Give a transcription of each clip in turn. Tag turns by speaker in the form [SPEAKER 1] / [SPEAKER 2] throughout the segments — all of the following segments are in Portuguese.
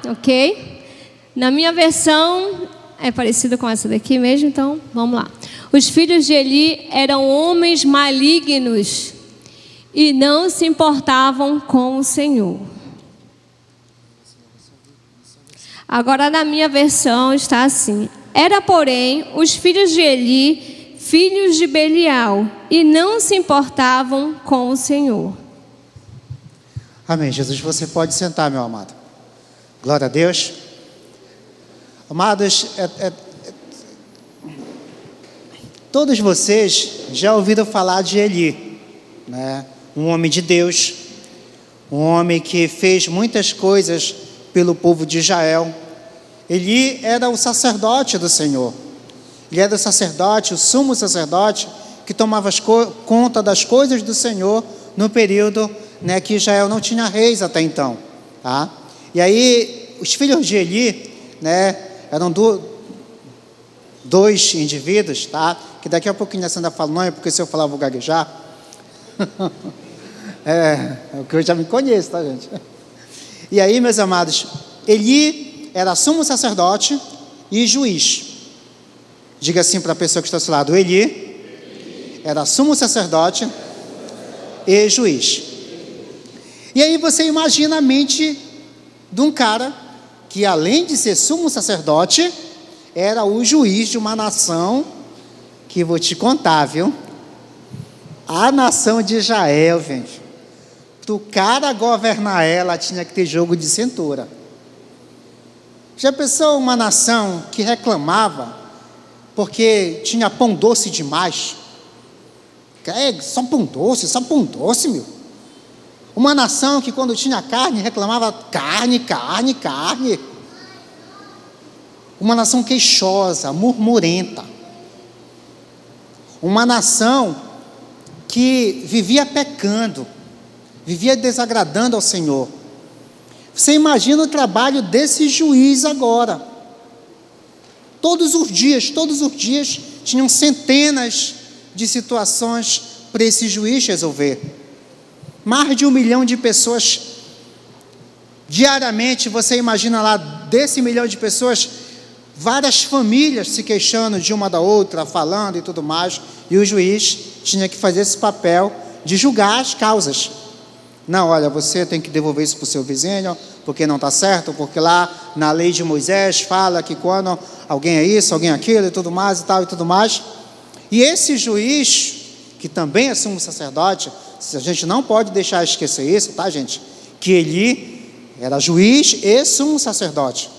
[SPEAKER 1] ok? Na minha versão é parecida com essa daqui mesmo, então vamos lá. Os filhos de Eli eram homens malignos e não se importavam com o Senhor. Agora na minha versão está assim: era, porém, os filhos de Eli, filhos de Belial, e não se importavam com o Senhor.
[SPEAKER 2] Amém. Jesus, você pode sentar, meu amado. Glória a Deus. Amados, todos vocês já ouviram falar de Eli, né? Um homem de Deus, um homem que fez muitas coisas pelo povo de Israel. Eli era o sacerdote do Senhor. Ele era o sacerdote, o sumo sacerdote, que tomava conta das coisas do Senhor no período, né, que Israel não tinha reis até então, tá? E aí, os filhos de Eli, né, eram dois indivíduos, tá? Que daqui a pouquinho a Sandra fala, não é porque se eu falar eu vou gaguejar. É que eu já me conheço, tá, gente? E aí, meus amados, Eli era sumo sacerdote e juiz. Diga assim para a pessoa que está ao seu lado: Eli era sumo sacerdote e juiz. E aí você imagina a mente de um cara que, além de ser sumo sacerdote, era o juiz de uma nação que vou te contar, viu? A nação de Israel, gente. Para o cara governar ela, tinha que ter jogo de cintura. Já pensou uma nação que reclamava porque tinha pão doce demais? Só pão doce, meu. Uma nação que quando tinha carne, reclamava carne. Uma nação queixosa, murmurenta. Uma nação que vivia pecando, vivia desagradando ao Senhor. Você imagina o trabalho desse juiz agora. Todos os dias, tinham centenas de situações para esse juiz resolver. Mais de 1 milhão de pessoas diariamente. Você imagina lá, desse 1 milhão de pessoas, várias famílias se queixando de uma da outra, falando e tudo mais, e o juiz tinha que fazer esse papel de julgar as causas. Não, olha, você tem que devolver isso para o seu vizinho, porque não está certo, porque lá na lei de Moisés fala que quando alguém é isso, alguém é aquilo e tudo mais e tal e tudo mais. E esse juiz, que também é sumo sacerdote, a gente não pode deixar de esquecer isso, tá, gente? Que ele era juiz e sumo sacerdote,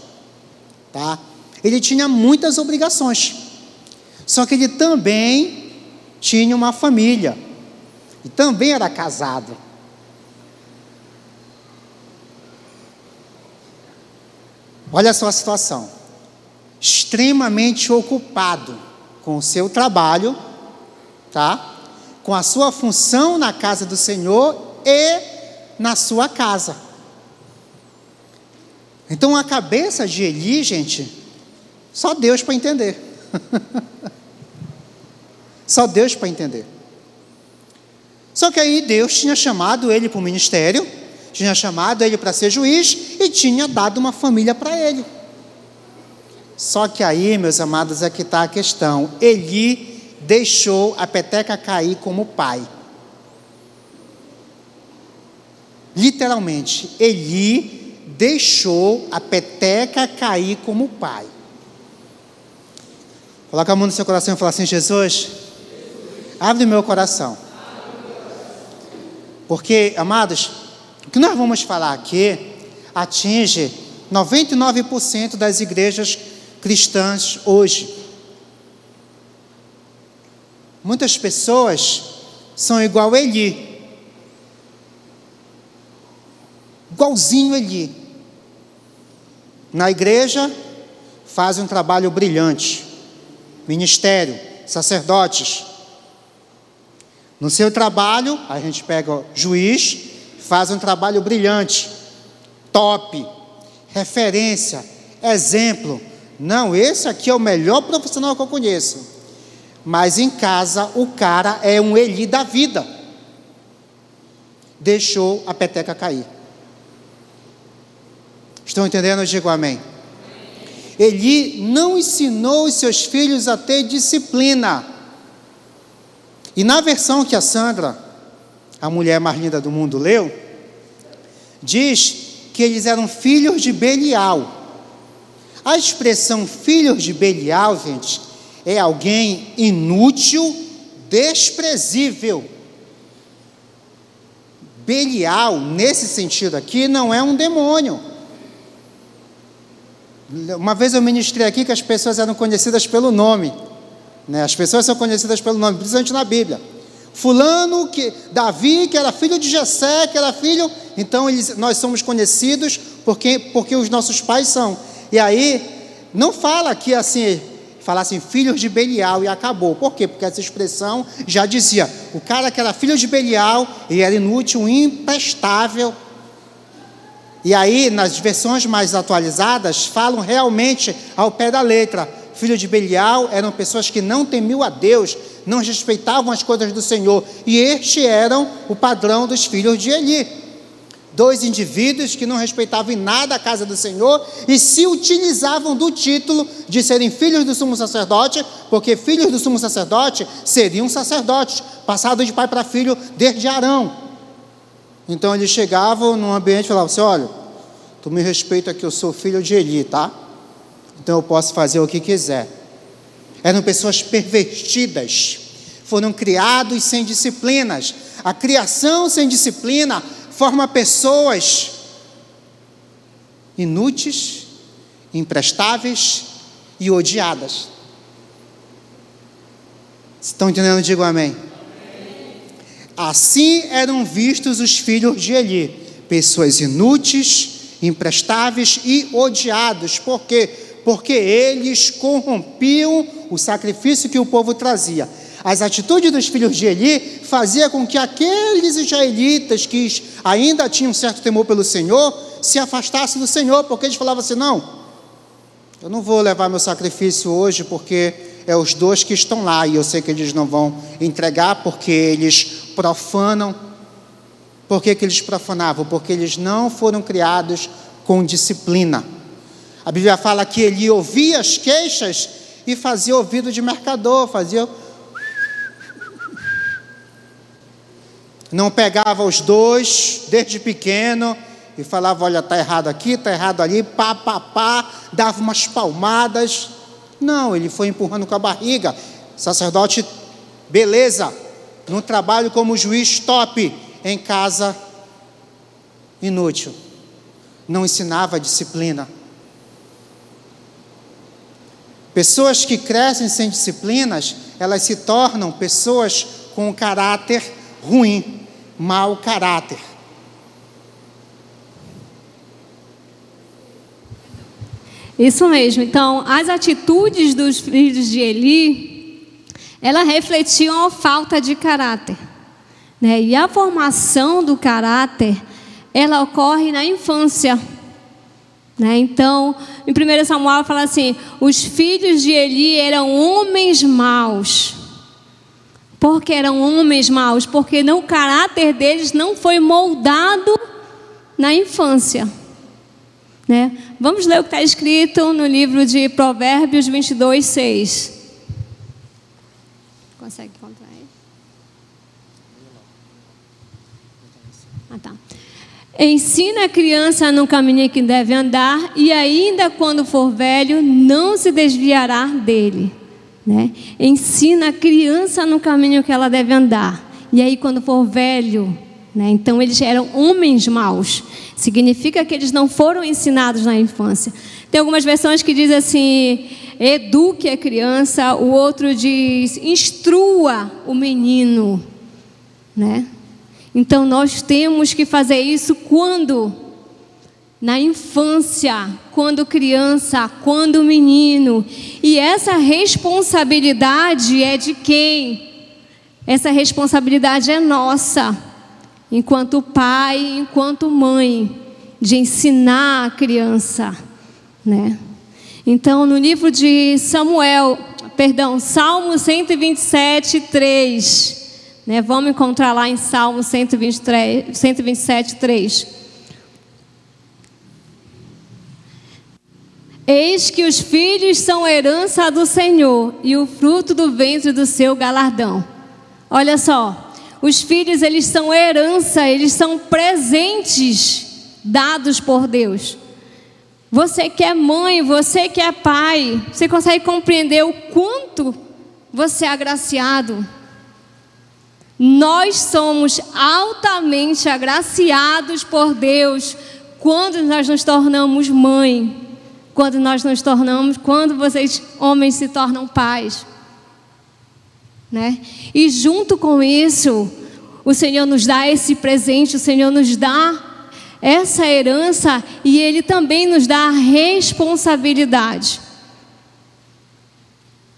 [SPEAKER 2] tá? Ele tinha muitas obrigações, só que ele também tinha uma família, e também era casado. Olha só a situação, extremamente ocupado com o seu trabalho, tá? Com a sua função na casa do Senhor e na sua casa. Então a cabeça de Eli, gente, só Deus para entender. Só Deus para entender. Só que aí Deus tinha chamado ele para o ministério, tinha chamado ele para ser juiz e tinha dado uma família para ele. Só que aí, meus amados, é que está a questão. Eli deixou a peteca cair como pai. Literalmente, Eli deixou a peteca cair como pai. Coloca a mão no seu coração e fala assim: Jesus, abre meu coração. Porque, amados, o que nós vamos falar aqui atinge 99% das igrejas cristãs hoje. Muitas pessoas são igual a Eli, igualzinho a Eli. Na igreja, fazem um trabalho brilhante, ministério, sacerdotes. No seu trabalho, a gente pega o juiz, faz um trabalho brilhante, top, referência, exemplo. Não, esse aqui é o melhor profissional que eu conheço. Mas em casa, o cara é um Eli da vida. Deixou a peteca cair. Estão entendendo? Eu digo amém. Eli não ensinou os seus filhos a ter disciplina. E na versão que a Sandra, a mulher mais linda do mundo, leu, diz que eles eram filhos de Belial. A expressão filhos de Belial, gente, é alguém inútil, desprezível. Belial, nesse sentido aqui, não é um demônio. Uma vez eu ministrei aqui que as pessoas eram conhecidas pelo nome, né? As pessoas são conhecidas pelo nome, principalmente na Bíblia. Fulano, Davi, que era filho de Jessé, que era filho... Então, nós somos conhecidos porque os nossos pais são. E aí, não fala aqui assim, fala assim, filhos de Belial e acabou. Por quê? Porque essa expressão já dizia, o cara que era filho de Belial, ele era inútil, imprestável. E aí, nas versões mais atualizadas, falam realmente ao pé da letra. Filho de Belial eram pessoas que não temiam a Deus, não respeitavam as coisas do Senhor. E este eram o padrão dos filhos de Eli. 2 indivíduos que não respeitavam em nada a casa do Senhor e se utilizavam do título de serem filhos do sumo sacerdote, porque filhos do sumo sacerdote seriam sacerdotes, passados de pai para filho desde Arão. Então eles chegavam num ambiente e falavam assim, olha, tu me respeita que eu sou filho de Eli, tá? Então eu posso fazer o que quiser. Eram pessoas pervertidas, foram criados sem disciplinas. A criação sem disciplina forma pessoas inúteis, imprestáveis e odiadas. Estão entendendo? Digo amém. Assim eram vistos os filhos de Eli, pessoas inúteis, imprestáveis e odiados. Por quê? Porque eles corrompiam o sacrifício que o povo trazia. As atitudes dos filhos de Eli faziam com que aqueles israelitas que ainda tinham um certo temor pelo Senhor se afastassem do Senhor, porque eles falavam assim, não, eu não vou levar meu sacrifício hoje porque é os 2 que estão lá e eu sei que eles não vão entregar porque eles profanam. Por que eles profanavam? Porque eles não foram criados com disciplina. A Bíblia fala que Eli ouvia as queixas e fazia ouvido de mercador, não pegava os 2 desde pequeno e falava, olha, está errado aqui, está errado ali, pá, dava umas palmadas. Não, ele foi empurrando com a barriga. Sacerdote, beleza, no trabalho como juiz, top, em casa, inútil. Não ensinava disciplina. Pessoas que crescem sem disciplinas, elas se tornam pessoas com caráter ruim, mau caráter.
[SPEAKER 1] Isso mesmo. Então, as atitudes dos filhos de Eli, elas refletiam a falta de caráter, né? E a formação do caráter, ela ocorre na infância, né? Então, em 1 Samuel fala assim, os filhos de Eli eram homens maus. Por que eram homens maus? Porque o caráter deles não foi moldado na infância, né? Vamos ler o que está escrito no livro de Provérbios 22:6. Consegue encontrar aí? Tá. Ensina a criança no caminho que deve andar, e ainda quando for velho, não se desviará dele, né? Ensina a criança no caminho que ela deve andar, e aí quando for velho, né? Então eles eram homens maus, significa que eles não foram ensinados na infância. Tem algumas versões que dizem assim, eduque a criança, o outro diz, instrua o menino, né? Então nós temos que fazer isso quando? Na infância, quando criança, quando menino. E essa responsabilidade é de quem? Essa responsabilidade é nossa, enquanto pai, enquanto mãe, de ensinar a criança, né? Então, no livro de Salmo 127:3, né? Vamos encontrar lá em Salmo 127:3. Eis que os filhos são herança do Senhor e o fruto do ventre do seu galardão. Olha só, os filhos, eles são herança, eles são presentes dados por Deus. Você que é mãe, você que é pai, você consegue compreender o quanto você é agraciado? Nós somos altamente agraciados por Deus quando nós nos tornamos mãe, quando vocês homens se tornam pais, né? E junto com isso, o Senhor nos dá esse presente, o Senhor nos dá essa herança e Ele também nos dá a responsabilidade.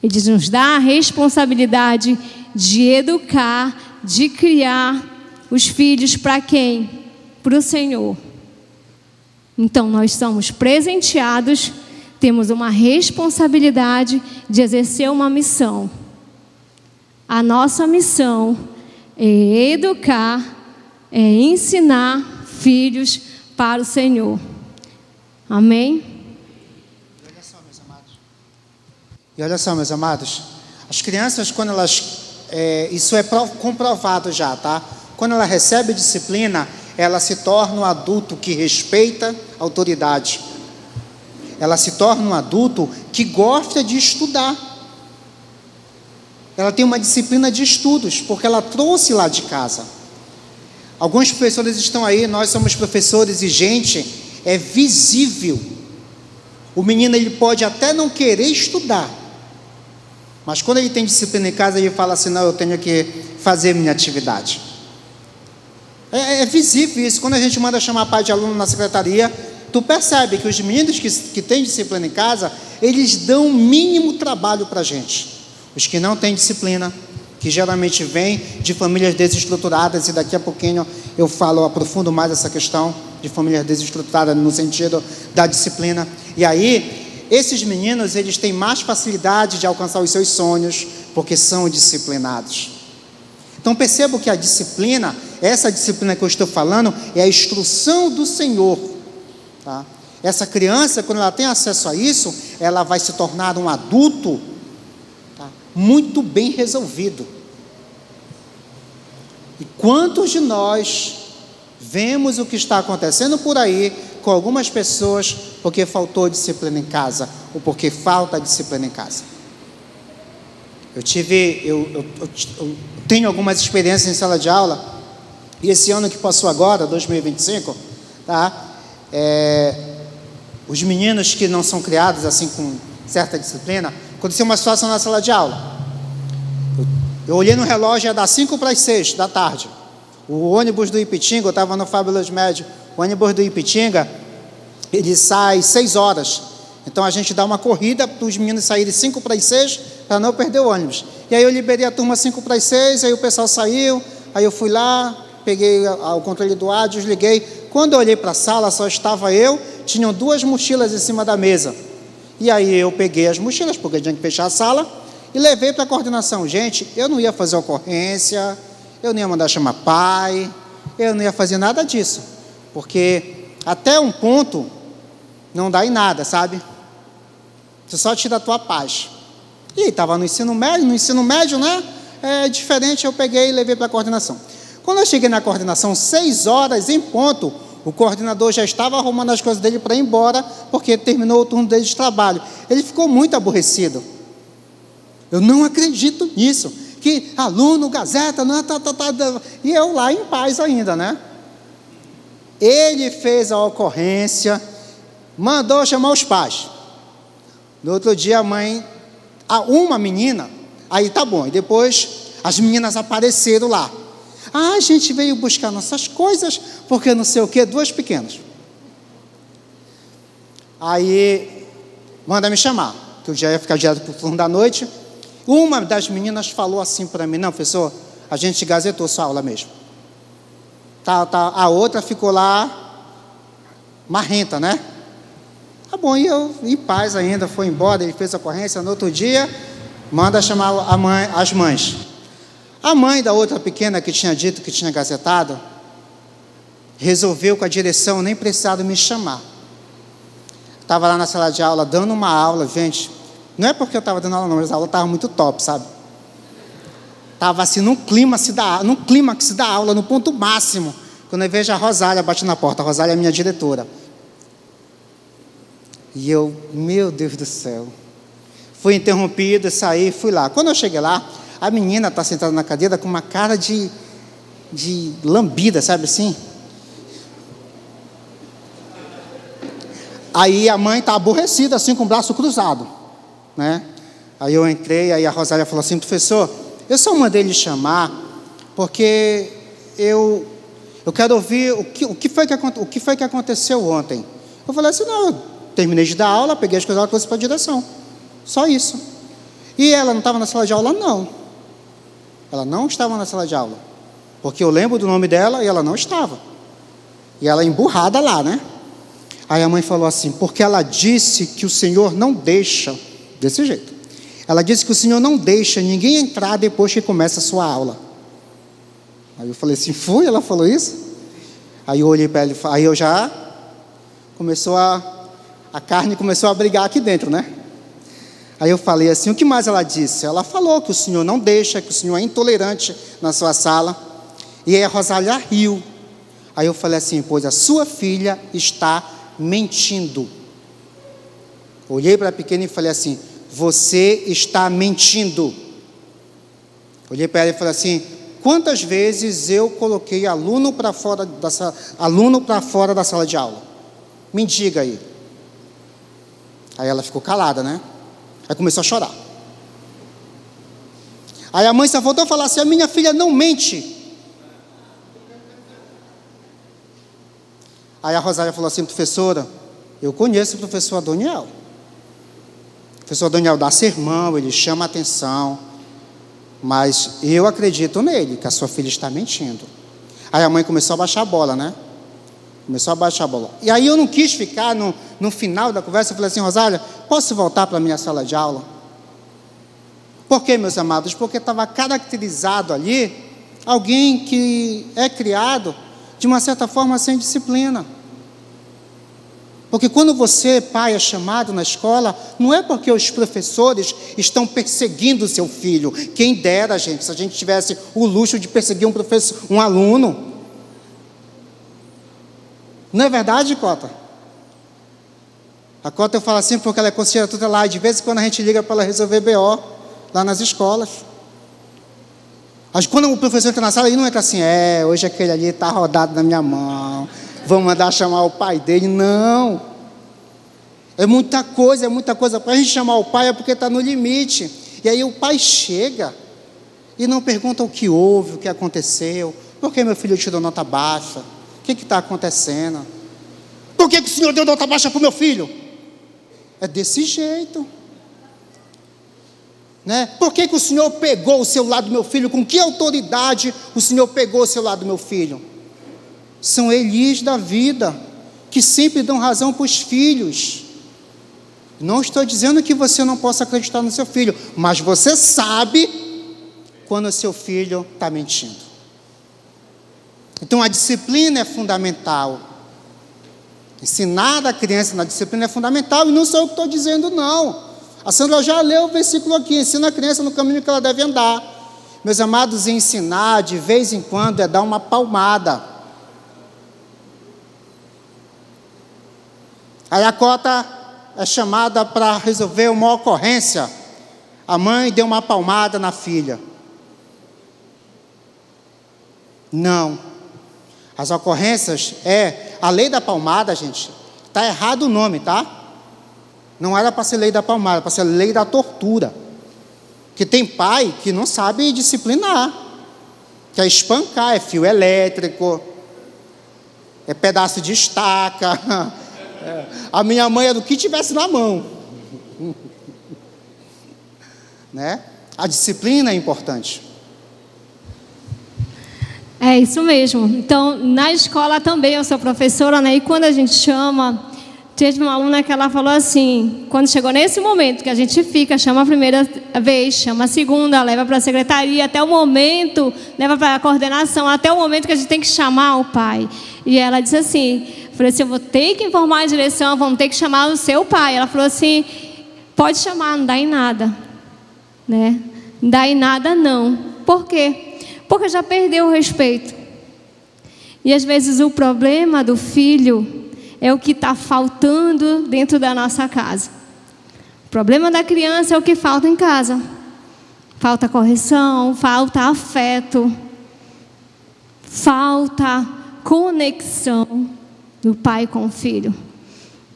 [SPEAKER 1] Ele nos dá a responsabilidade de educar, de criar os filhos para quem? Para o Senhor. Então nós somos presenteados, temos uma responsabilidade de exercer uma missão. A nossa missão é educar, é ensinar filhos para o Senhor. Amém?
[SPEAKER 2] E olha só, meus amados, as crianças, quando elas, isso é comprovado já, tá? Quando ela recebe disciplina, ela se torna um adulto que respeita a autoridade. Ela se torna um adulto que gosta de estudar. Ela tem uma disciplina de estudos, porque ela trouxe lá de casa. Alguns professores estão aí, nós somos professores e, gente, é visível. O menino, ele pode até não querer estudar, mas quando ele tem disciplina em casa, ele fala assim, não, eu tenho que fazer minha atividade. É visível isso. Quando a gente manda chamar pai de aluno na secretaria, tu percebe que os meninos que têm disciplina em casa, eles dão o mínimo trabalho para a gente. Os que não têm disciplina, que geralmente vêm de famílias desestruturadas, e daqui a pouquinho eu aprofundo mais essa questão de famílias desestruturadas no sentido da disciplina. E aí, esses meninos, eles têm mais facilidade de alcançar os seus sonhos, porque são disciplinados. Então percebo que a disciplina, essa disciplina que eu estou falando, é a instrução do Senhor, tá? Essa criança, quando ela tem acesso a isso, ela vai se tornar um adulto, tá, muito bem resolvido. E quantos de nós vemos o que está acontecendo por aí com algumas pessoas porque faltou disciplina em casa, ou porque falta disciplina em casa? Eu tenho algumas experiências em sala de aula, e esse ano que passou agora, 2025, tá? Os meninos que não são criados assim com certa disciplina, aconteceu uma situação na sala de aula. Eu olhei no relógio, ia dar 5:06 da tarde. O ônibus do Ipitinga, eu estava no Fábulas Médio, o ônibus do Ipitinga, ele sai 6 horas. Então a gente dá uma corrida para os meninos saírem 5:06 para não perder o ônibus. E aí eu liberei a turma 5:06, aí o pessoal saiu, aí eu fui lá, peguei o controle do ar, desliguei. Quando eu olhei para a sala, só estava eu, tinham 2 mochilas em cima da mesa. E aí eu peguei as mochilas, porque tinha que fechar a sala, e levei para a coordenação. Gente, eu não ia fazer ocorrência, eu não ia mandar chamar pai, eu não ia fazer nada disso, porque até um ponto não dá em nada, sabe? Você só tira a tua paz. E estava no ensino médio, né? É diferente, eu peguei e levei para a coordenação. Quando eu cheguei na coordenação, 6 horas em ponto, o coordenador já estava arrumando as coisas dele para ir embora, porque terminou o turno dele de trabalho. Ele ficou muito aborrecido. Eu não acredito nisso, que aluno, gazeta, e eu lá em paz ainda, né? Ele fez a ocorrência, mandou chamar os pais. No outro dia a mãe, uma menina, aí tá bom, e depois as meninas apareceram lá. A gente veio buscar nossas coisas, porque não sei o que, 2 pequenas. Aí, manda me chamar, que eu já ia ficar direto para o turno da noite. Uma das meninas falou assim para mim, não, professor, a gente gazetou sua aula mesmo. Tá. A outra ficou lá, marrenta, né? Tá bom, e eu, em paz ainda, foi embora, ele fez a ocorrência. No outro dia, manda chamar as mães. A mãe da outra pequena que tinha dito que tinha gazetado, resolveu com a direção nem precisado me chamar. Estava lá na sala de aula, dando uma aula, gente. Não é porque eu estava dando aula não, mas a aula estava muito top, sabe? Estava assim, num clímax da aula, no ponto máximo. Quando eu vejo a Rosália bate na porta. A Rosália é minha diretora. E eu, meu Deus do céu. Fui interrompido, saí, fui lá. Quando eu cheguei lá, a menina está sentada na cadeira com uma cara de lambida, sabe assim? Aí a mãe está aborrecida, assim, com o braço cruzado, né? Aí eu entrei, aí a Rosália falou assim: professor, eu só mandei lhe chamar porque eu quero ouvir o que foi que aconteceu ontem. Eu falei assim: não, eu terminei de dar aula, peguei as coisas e trouxe para a direção. Só isso. E ela não estava na sala de aula? Não. Ela não estava na sala de aula. Porque eu lembro do nome dela e ela não estava. E ela emburrada lá, né? Aí a mãe falou assim: porque ela disse que o Senhor não deixa, desse jeito. Ela disse que o Senhor não deixa ninguém entrar depois que começa a sua aula. Aí eu falei assim: foi? Ela falou isso? Aí eu olhei para ela, aí eu já a carne começou a brigar aqui dentro, né? Aí eu falei assim: o que mais ela disse? Ela falou que o Senhor não deixa, que o Senhor é intolerante na sua sala. E aí a Rosália riu. Aí eu falei assim: pois a sua filha está mentindo. Olhei para a pequena e falei assim: você está mentindo. Olhei para ela e falei assim: quantas vezes eu coloquei aluno para fora da sala de aula? Me diga aí. Aí ela ficou calada, né? Aí começou a chorar. Aí a mãe só voltou a falar assim: a minha filha não mente. Aí a Rosália falou assim: professora, eu conheço o professor Adoniel. O professor Adoniel dá sermão, ele chama a atenção, mas eu acredito nele, que a sua filha está mentindo. Aí a mãe começou a baixar a bola, né? Começou a baixar a bola. E aí eu não quis ficar no final da conversa. Eu falei assim: Rosália, posso voltar para a minha sala de aula? Por quê, meus amados? Porque estava caracterizado ali alguém que é criado de uma certa forma sem disciplina. Porque quando você, pai, é chamado na escola, não é porque os professores estão perseguindo o seu filho. Quem dera, gente, se a gente tivesse o luxo de perseguir um aluno. Não é verdade, Cota? A Cota eu falo assim porque ela é conselheira tutelar, e de vez em quando a gente liga para ela resolver BO lá nas escolas. Mas quando o professor entra na sala, ele não entra assim: hoje aquele ali está rodado na minha mão, vamos mandar chamar o pai dele. Não. É muita coisa. Para a gente chamar o pai é porque está no limite. E aí o pai chega e não pergunta o que houve, o que aconteceu. Por que meu filho tirou nota baixa? O que está acontecendo? Por que o senhor deu nota baixa para o meu filho? É desse jeito, né? Por que o senhor pegou o celular do meu filho? Com que autoridade o senhor pegou o celular do meu filho? São Elis da vida, que sempre dão razão para os filhos. Não estou dizendo que você não possa acreditar no seu filho, mas você sabe quando o seu filho está mentindo. Então a disciplina é fundamental. Ensinar a criança na disciplina é fundamental, e não sou eu que estou dizendo, não. A Sandra já leu o versículo aqui: ensina a criança no caminho que ela deve andar. Meus amados, ensinar de vez em quando é dar uma palmada. Aí a Cota é chamada para resolver uma ocorrência. A mãe deu uma palmada na filha. Não. As ocorrências a lei da palmada, gente, está errado o nome, tá? Não era para ser lei da palmada, para ser lei da tortura. Que tem pai que não sabe disciplinar, que é espancar, é fio elétrico, é pedaço de estaca. A minha mãe é do que tivesse na mão. Né? A disciplina é importante.
[SPEAKER 1] É isso mesmo. Então, na escola também eu sou professora, né? E quando a gente chama, Teve uma aluna que ela falou assim, quando chegou nesse momento que a gente fica, chama a primeira vez, chama a segunda, leva para a secretaria, até o momento, leva para a coordenação, até o momento que a gente tem que chamar o pai. E ela disse assim, falei assim, eu vou ter que informar a direção, vamos ter que chamar o seu pai. Ela falou assim, pode chamar, não dá em nada, né? Não dá em nada não. Por quê? Porque já perdeu o respeito. E às vezes o problema do filho é o que está faltando dentro da nossa casa. O problema da criança é o que falta em casa. Falta correção, falta afeto, falta conexão do pai com o filho.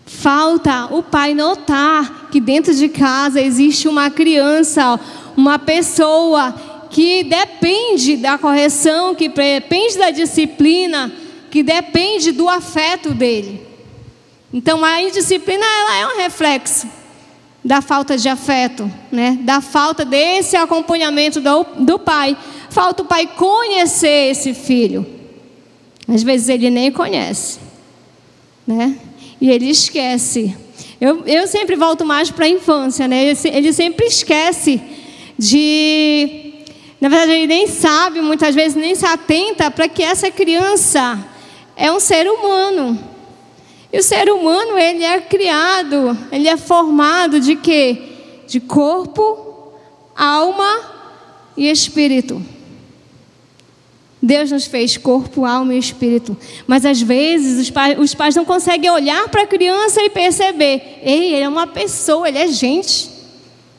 [SPEAKER 1] Falta o pai notar que dentro de casa existe uma criança, uma pessoa que depende da correção, que depende da disciplina, que depende do afeto dele. Então a indisciplina ela é um reflexo da falta de afeto, né? Da falta desse acompanhamento do pai. Falta o pai conhecer esse filho. Às vezes ele nem conhece, né? E ele esquece. Eu sempre volto mais para a infância, né? Ele sempre esquece de... Na verdade, ele nem sabe, muitas vezes nem se atenta para que essa criança é um ser humano. E o ser humano, ele é criado, ele é formado de quê? De corpo, alma e espírito. Deus nos fez corpo, alma e espírito. Mas às vezes os pais não conseguem olhar para a criança e perceber. Ei, ele é uma pessoa, ele é gente.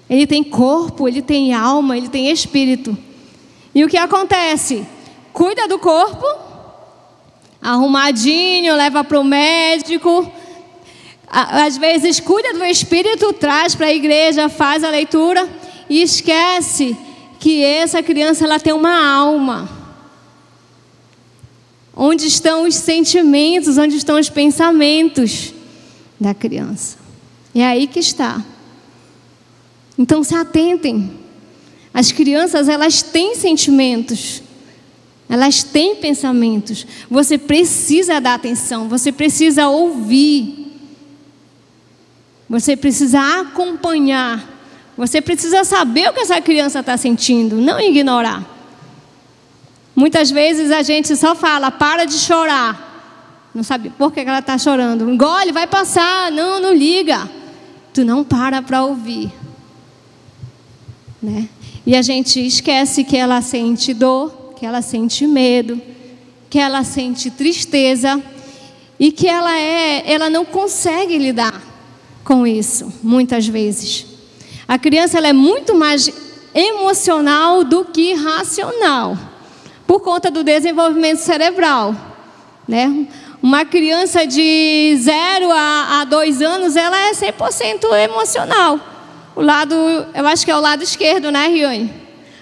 [SPEAKER 1] Ele tem corpo, ele tem alma, ele tem espírito. E o que acontece? Cuida do corpo, arrumadinho, leva para o médico. Às vezes cuida do espírito, traz para a igreja, faz a leitura e esquece que essa criança ela tem uma alma. Onde estão os sentimentos, onde estão os pensamentos da criança? É aí que está. Então se atentem. As crianças, elas têm sentimentos. Elas têm pensamentos. Você precisa dar atenção. Você precisa ouvir. Você precisa acompanhar. Você precisa saber o que essa criança está sentindo. Não ignorar. Muitas vezes a gente só fala, para de chorar. Não sabe por que ela está chorando. Engole, vai passar. Não liga. Tu não para ouvir. Né? E a gente esquece que ela sente dor, que ela sente medo, que ela sente tristeza e que ela não consegue lidar com isso, muitas vezes. A criança ela é muito mais emocional do que racional, por conta do desenvolvimento cerebral, né? Uma criança de 0 a 2 anos, ela é 100% emocional. Eu acho que é o lado esquerdo, né, Riane?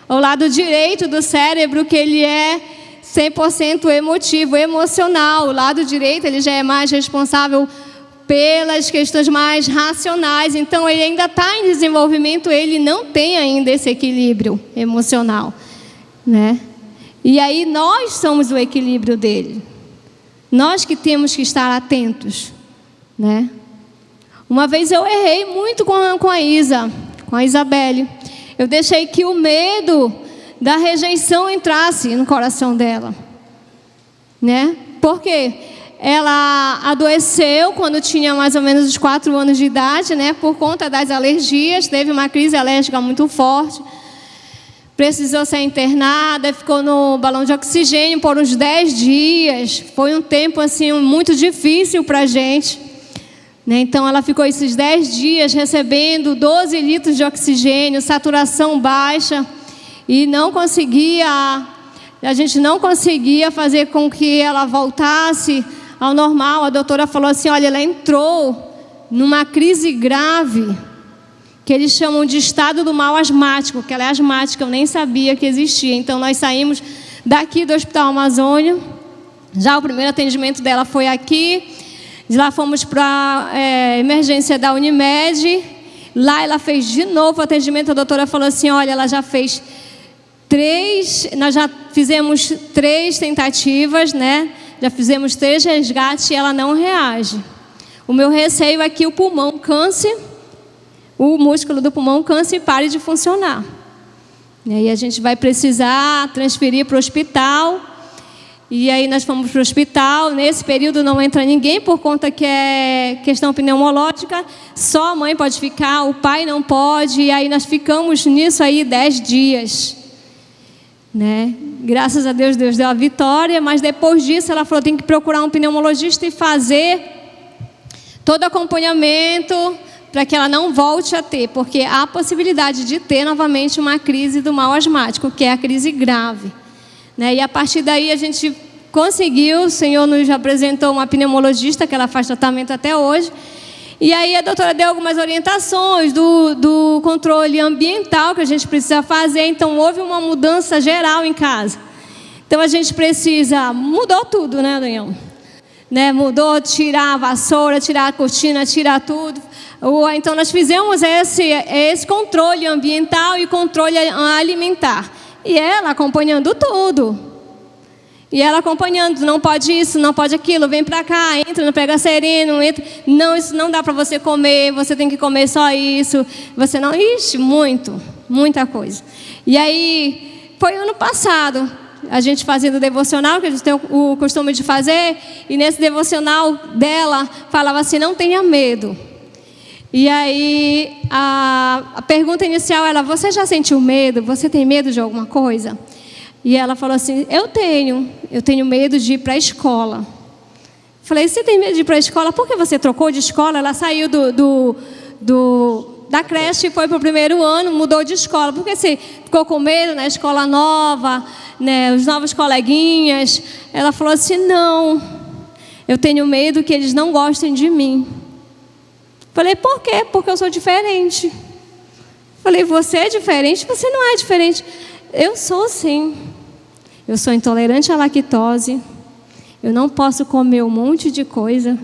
[SPEAKER 1] O lado direito do cérebro, que ele é 100% emotivo, emocional. O lado direito, ele já é mais responsável pelas questões mais racionais. Então, ele ainda está em desenvolvimento, ele não tem ainda esse equilíbrio emocional, né? E aí, nós somos o equilíbrio dele. Nós que temos que estar atentos, né? Uma vez eu errei muito com a Isa, com a Isabelle. Eu deixei que o medo da rejeição entrasse no coração dela, né? Porque ela adoeceu quando tinha mais ou menos os 4 anos de idade, né? Por conta das alergias, teve uma crise alérgica muito forte. Precisou ser internada, ficou no balão de oxigênio por uns 10 dias. Foi um tempo assim muito difícil para a gente. Então ela ficou esses 10 dias recebendo 12 litros de oxigênio, saturação baixa, e a gente não conseguia fazer com que ela voltasse ao normal. A doutora falou assim, olha, ela entrou numa crise grave, que eles chamam de estado do mal asmático, que ela é asmática, eu nem sabia que existia. Então nós saímos daqui do Hospital Amazônia, já o primeiro atendimento dela foi aqui. De lá fomos para emergência da Unimed. Lá ela fez de novo o atendimento. A doutora falou assim, olha, ela já fez 3... Nós já fizemos 3 tentativas, né? Já fizemos 3 resgates e ela não reage. O meu receio é que o pulmão canse, o músculo do pulmão canse e pare de funcionar. E aí a gente vai precisar transferir para o hospital. E aí nós fomos para o hospital. Nesse período não entra ninguém por conta que é questão pneumológica. Só a mãe pode ficar, o pai não pode. E aí nós ficamos nisso aí 10 dias. Né? Graças a Deus, Deus deu a vitória. Mas depois disso ela falou, tem que procurar um pneumologista e fazer todo acompanhamento para que ela não volte a ter. Porque há a possibilidade de ter novamente uma crise do mal asmático, que é a crise grave. Né? E a partir daí a gente conseguiu, o Senhor nos apresentou uma pneumologista, que ela faz tratamento até hoje. E aí a doutora deu algumas orientações do controle ambiental que a gente precisa fazer. Então houve uma mudança geral em casa. Então a gente precisa, mudou tudo, né, Daniel? Né? Mudou, tirar a vassoura, tirar a cortina, tirar tudo. Então nós fizemos esse controle ambiental e controle alimentar. E ela acompanhando tudo. E ela acompanhando, não pode isso, não pode aquilo, vem pra cá, entra, não pega sereno, entra. Não, isso não dá para você comer, você tem que comer só isso. Você não, ixi, muita coisa. E aí, foi ano passado, a gente fazendo devocional, que a gente tem o costume de fazer, e nesse devocional dela, falava assim, não tenha medo. E aí, a pergunta inicial era, você já sentiu medo? Você tem medo de alguma coisa? E ela falou assim, eu tenho medo de ir para a escola. Falei, você tem medo de ir para a escola? Por que você trocou de escola? Ela saiu da creche e foi para o primeiro ano, mudou de escola. Por que você ficou com medo na escola nova, né, os novos coleguinhas? Ela falou assim, não, eu tenho medo que eles não gostem de mim. Falei, por quê? Porque eu sou diferente. Falei, você é diferente? Você não é diferente. Eu sou sim. Eu sou intolerante à lactose. Eu não posso comer um monte de coisa,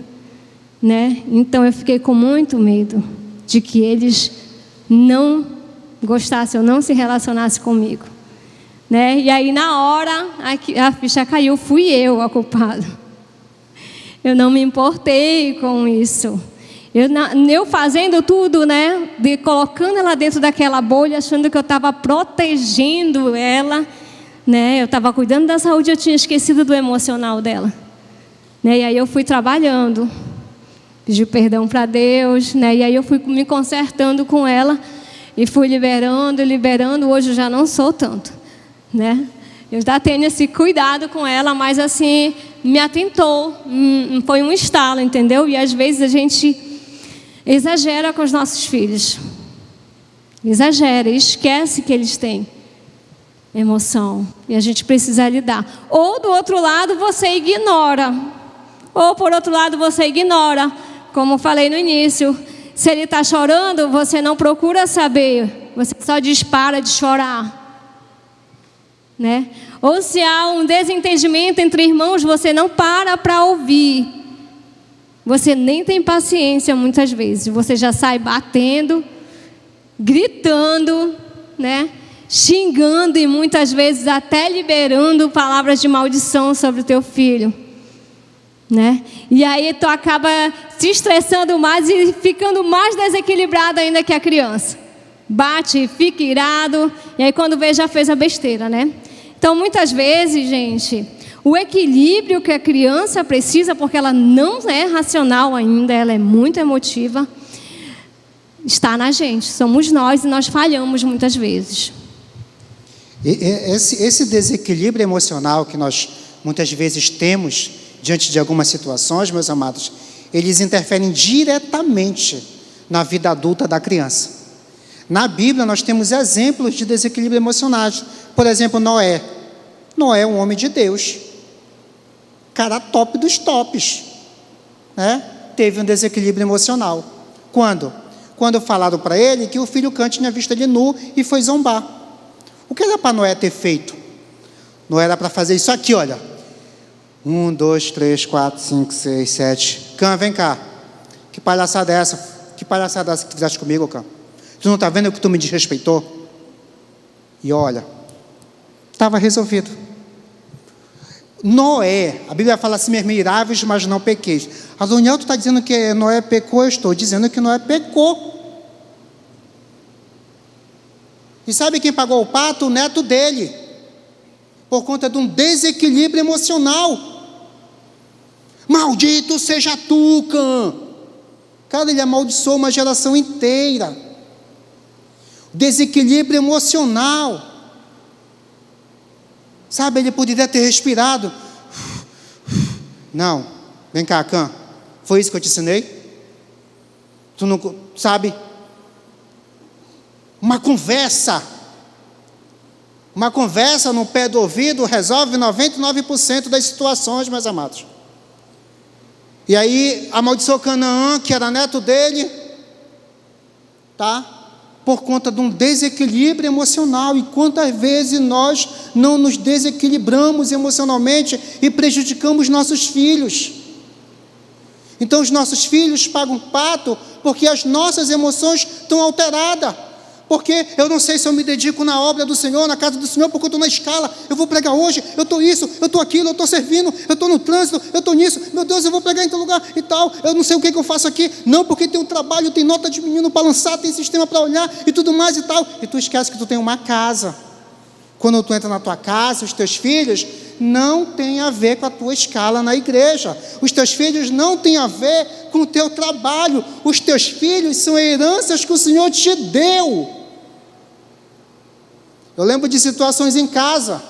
[SPEAKER 1] né? Então eu fiquei com muito medo de que eles não gostassem ou não se relacionassem comigo, né? E aí na hora a ficha caiu, fui eu a culpada. Eu não me importei com isso. Eu fazendo tudo, né, colocando ela dentro daquela bolha, achando que eu estava protegendo ela, né, eu estava cuidando da saúde, eu tinha esquecido do emocional dela, né, e aí eu fui trabalhando, pedi perdão para Deus, né, e aí eu fui me consertando com ela, e fui liberando, hoje eu já não sou tanto, né, eu já tenho esse cuidado com ela, mas assim, me atentou, foi um estalo, entendeu, e às vezes a gente exagera com os nossos filhos. Exagera, esquece que eles têm emoção. E a gente precisa lidar. Ou do outro lado você ignora. Ou por outro lado você ignora. Como falei no início. Se ele está chorando, você não procura saber. Você só dispara de chorar. Né? Ou se há um desentendimento entre irmãos, você não para ouvir. Você nem tem paciência muitas vezes. Você já sai batendo, gritando, né? Xingando e muitas vezes até liberando palavras de maldição sobre o teu filho, né? E aí tu acaba se estressando mais e ficando mais desequilibrado ainda que a criança. Bate, fica irado, e aí quando vê já fez a besteira, né? Então muitas vezes, gente, o equilíbrio que a criança precisa, porque ela não é racional ainda, ela é muito emotiva, está na gente, somos nós e nós falhamos muitas vezes.
[SPEAKER 2] Esse desequilíbrio emocional que nós muitas vezes temos diante de algumas situações, meus amados, eles interferem diretamente na vida adulta da criança. Na Bíblia nós temos exemplos de desequilíbrio emocional. Por exemplo, Noé. Noé é um homem de Deus. Cara top dos tops, né? Teve um desequilíbrio emocional. Quando? Quando falaram para ele que o filho Cã tinha visto ele nu e foi zombar. O que era para Noé ter feito? Não era para fazer isso aqui, olha. 1, 2, 3, 4, 5, 6, 7. Cã, vem cá. Que palhaçada é essa? Que palhaçada é essa que tu fizeste comigo, Cã? Tu não está vendo que tu me desrespeitou? E olha, estava resolvido. Noé, a Bíblia fala assim mesmo, irai-vos, mas não pequeis. Adoniel, tu está dizendo que Noé pecou? Eu estou dizendo que Noé pecou. E sabe quem pagou o pato? O neto dele, por conta de um desequilíbrio emocional. Maldito seja tu, Cã. Cara, ele amaldiçoou uma geração inteira. Desequilíbrio emocional. Sabe, ele poderia ter respirado. Não, vem cá, Cã. Foi isso que eu te ensinei? Tu não sabe? Uma conversa no pé do ouvido resolve 99% das situações, meus amados. E aí amaldiçoou Canaã, que era neto dele, tá? Por conta de um desequilíbrio emocional. E quantas vezes nós não nos desequilibramos emocionalmente e prejudicamos nossos filhos? Então os nossos filhos pagam pato porque as nossas emoções estão alteradas. Porque eu não sei se eu me dedico na obra do Senhor, na casa do Senhor, porque eu estou na escala, eu vou pregar hoje, eu estou isso, eu estou aquilo, eu estou servindo, eu estou no trânsito, eu estou nisso, meu Deus, eu vou pregar em tal lugar e tal, eu não sei o que eu faço aqui, não, porque tem um trabalho, tem nota de menino para lançar, tem sistema para olhar e tudo mais e tal, e tu esquece que tu tem uma casa. Quando tu entra na tua casa, os teus filhos não têm a ver com a tua escala na igreja, os teus filhos não têm a ver com o teu trabalho, os teus filhos são heranças que o Senhor te deu. Eu lembro de situações em casa.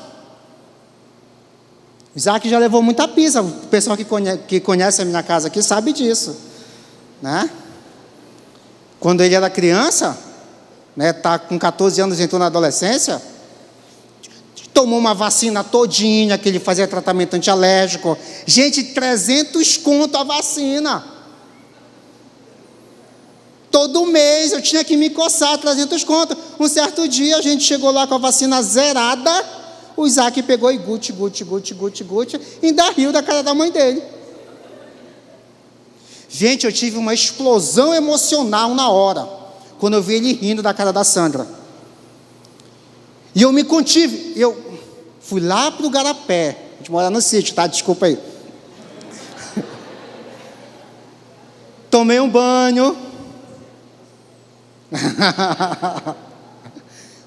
[SPEAKER 2] Isaac já levou muita pisa. O pessoal que conhece a minha casa aqui sabe disso, né? Quando ele era criança, né, tá com 14 anos, entrou na adolescência, tomou uma vacina todinha, que ele fazia tratamento antialérgico. Gente, 300 conto a vacina. Todo mês eu tinha que me coçar, 300 conto. Um certo dia a gente chegou lá com a vacina zerada, o Isaac pegou e guti, e ainda riu da cara da mãe dele. Gente, eu tive uma explosão emocional na hora, quando eu vi ele rindo da cara da Sandra. E eu me contive, eu fui lá para o Garapé, a gente mora no sítio, tá? Desculpa aí. Tomei um banho.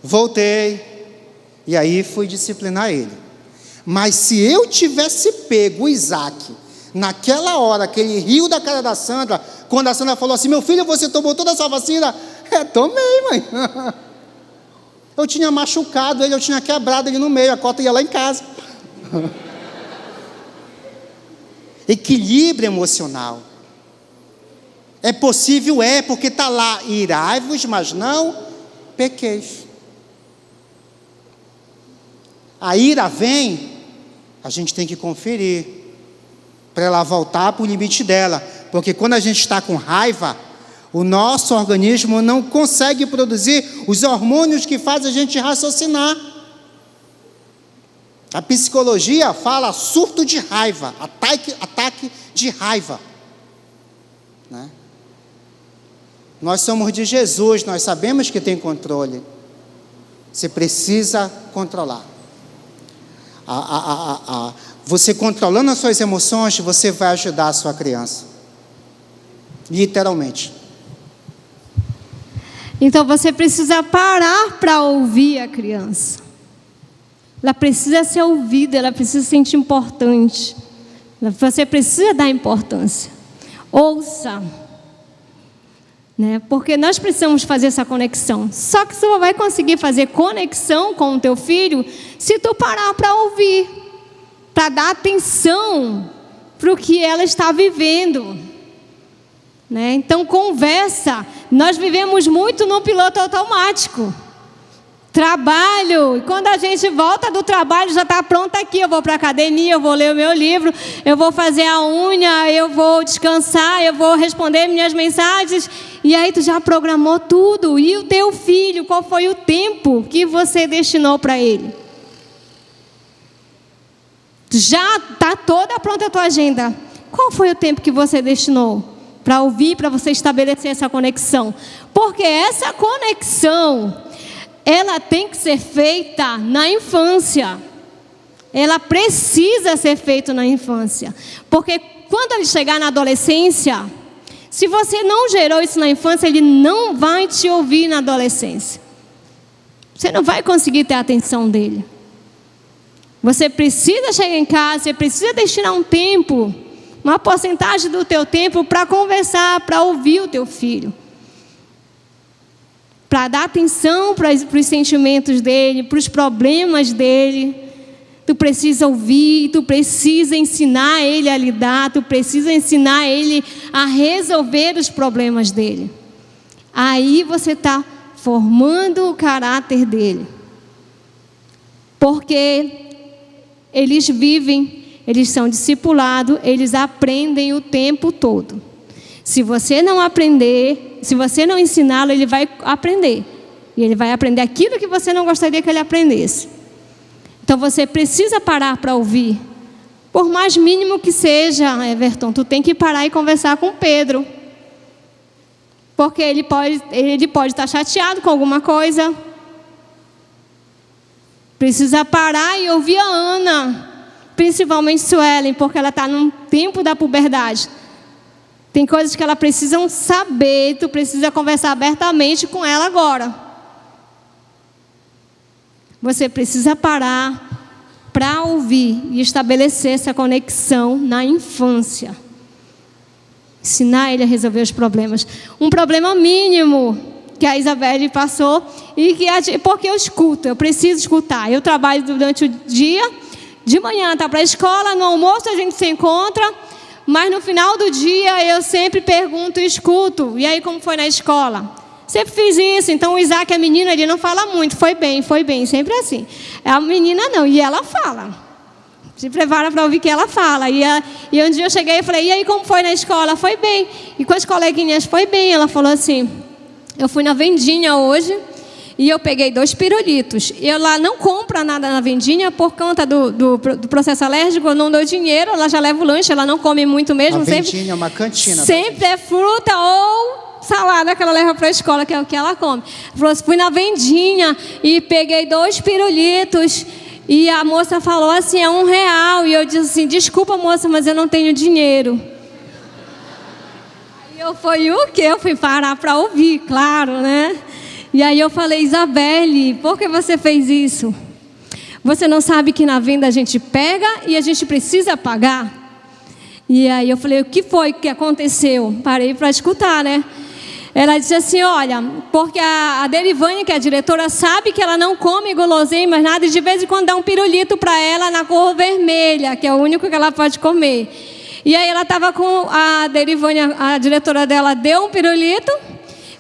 [SPEAKER 2] Voltei e aí fui disciplinar ele. Mas se eu tivesse pego o Isaac naquela hora que ele riu da cara da Sandra, quando a Sandra falou assim: meu filho, você tomou toda essa vacina? Tomei, mãe. Eu tinha machucado ele, eu tinha quebrado ele no meio, a cota ia lá em casa. Equilíbrio emocional. É possível, porque está lá, irai-vos, mas não pequeis. A ira vem, a gente tem que conferir, para ela voltar para o limite dela, porque quando a gente está com raiva, o nosso organismo não consegue produzir os hormônios que fazem a gente raciocinar. A psicologia fala surto de raiva, ataque de raiva, né? Nós somos de Jesus, nós sabemos que tem controle. Você precisa controlar. Você controlando as suas emoções, você vai ajudar a sua criança. Literalmente.
[SPEAKER 1] Então você precisa parar para ouvir a criança. Ela precisa ser ouvida, ela precisa se sentir importante. Você precisa dar importância. Ouça. Né? Porque nós precisamos fazer essa conexão. Só que você só vai conseguir fazer conexão com o teu filho se tu parar para ouvir, para dar atenção para o que ela está vivendo, né? Então conversa. Nós vivemos muito no piloto automático. Trabalho, e quando a gente volta do trabalho já está pronta aqui, eu vou para a academia, eu vou ler o meu livro, eu vou fazer a unha, eu vou descansar, eu vou responder minhas mensagens, e aí tu já programou tudo. E o teu filho, qual foi o tempo que você destinou para ele? Já está toda pronta a tua agenda. Qual foi o tempo que você destinou para ouvir, para você estabelecer essa conexão? Porque essa conexão, ela tem que ser feita na infância. ela precisa ser feita na infância. Porque quando ele chegar na adolescência, se você não gerou isso na infância, ele não vai te ouvir na adolescência. Você não vai conseguir ter a atenção dele. Você precisa chegar em casa, você precisa destinar um tempo, uma porcentagem do teu tempo para conversar, para ouvir o teu filho. Para dar atenção para os sentimentos dele, para os problemas dele. Tu precisa ouvir, tu precisa ensinar ele a lidar, tu precisa ensinar ele a resolver os problemas dele. Aí você está formando o caráter dele. Porque eles vivem, eles são discipulados, eles aprendem o tempo todo. Se você não aprender, se você não ensiná-lo, ele vai aprender. E ele vai aprender aquilo que você não gostaria que ele aprendesse. Então você precisa parar para ouvir. Por mais mínimo que seja, Everton, tu tem que parar e conversar com Pedro. Porque ele pode estar chateado com alguma coisa. Precisa parar e ouvir a Ana. Principalmente Suelen, porque ela está num tempo da puberdade. Tem coisas que ela precisa saber, tu precisa conversar abertamente com ela agora. Você precisa parar para ouvir e estabelecer essa conexão na infância. Ensinar ele a resolver os problemas. Um problema mínimo que a Isabelle passou, e que porque eu escuto, eu preciso escutar. Eu trabalho durante o dia, de manhã está para a escola, no almoço a gente se encontra, mas no final do dia eu sempre pergunto e escuto. E aí, como foi na escola? Sempre fiz isso. Então o Isaac, a menina, ele não fala muito. Foi bem, sempre assim. A menina não, e ela fala. Se prepara para ouvir o que ela fala. E um dia eu cheguei e falei, e aí como foi na escola? Foi bem. E com as coleguinhas, foi bem. Ela falou assim, eu fui na vendinha hoje e eu peguei 2 pirulitos. E ela não compra nada na vendinha por conta do processo alérgico, eu não dou dinheiro, ela já leva o lanche, ela não come muito mesmo.
[SPEAKER 2] A vendinha é uma cantina.
[SPEAKER 1] Sempre é fruta ou salada que ela leva para a escola, que é o que ela come. Ela falou assim, fui na vendinha e peguei 2 pirulitos. E a moça falou assim, é R$1. E eu disse assim, desculpa moça, mas eu não tenho dinheiro. Aí eu fui o quê? Eu fui parar para ouvir, claro, né? E aí eu falei, Isabelle, por que você fez isso? Você não sabe que na venda a gente pega e a gente precisa pagar? E aí eu falei, o que foi que aconteceu? Parei para escutar, né? Ela disse assim, olha, porque a Derivânia, que é a diretora, sabe que ela não come guloseimas, nada, e de vez em quando dá um pirulito para ela na cor vermelha, que é o único que ela pode comer. E aí ela estava com a Derivânia, a diretora dela deu um pirulito,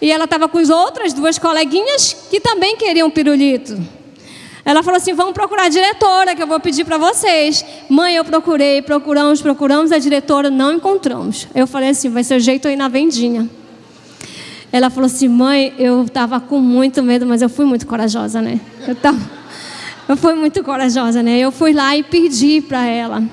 [SPEAKER 1] e ela estava com as outras 2 coleguinhas que também queriam pirulito. Ela falou assim, vamos procurar a diretora, que eu vou pedir para vocês. Mãe, eu procuramos, a diretora não encontramos. Eu falei assim, vai ser o jeito aí na vendinha. Ela falou assim, mãe, eu estava com muito medo, mas eu fui muito corajosa, né? Eu fui muito corajosa, né? Eu fui lá e pedi para ela.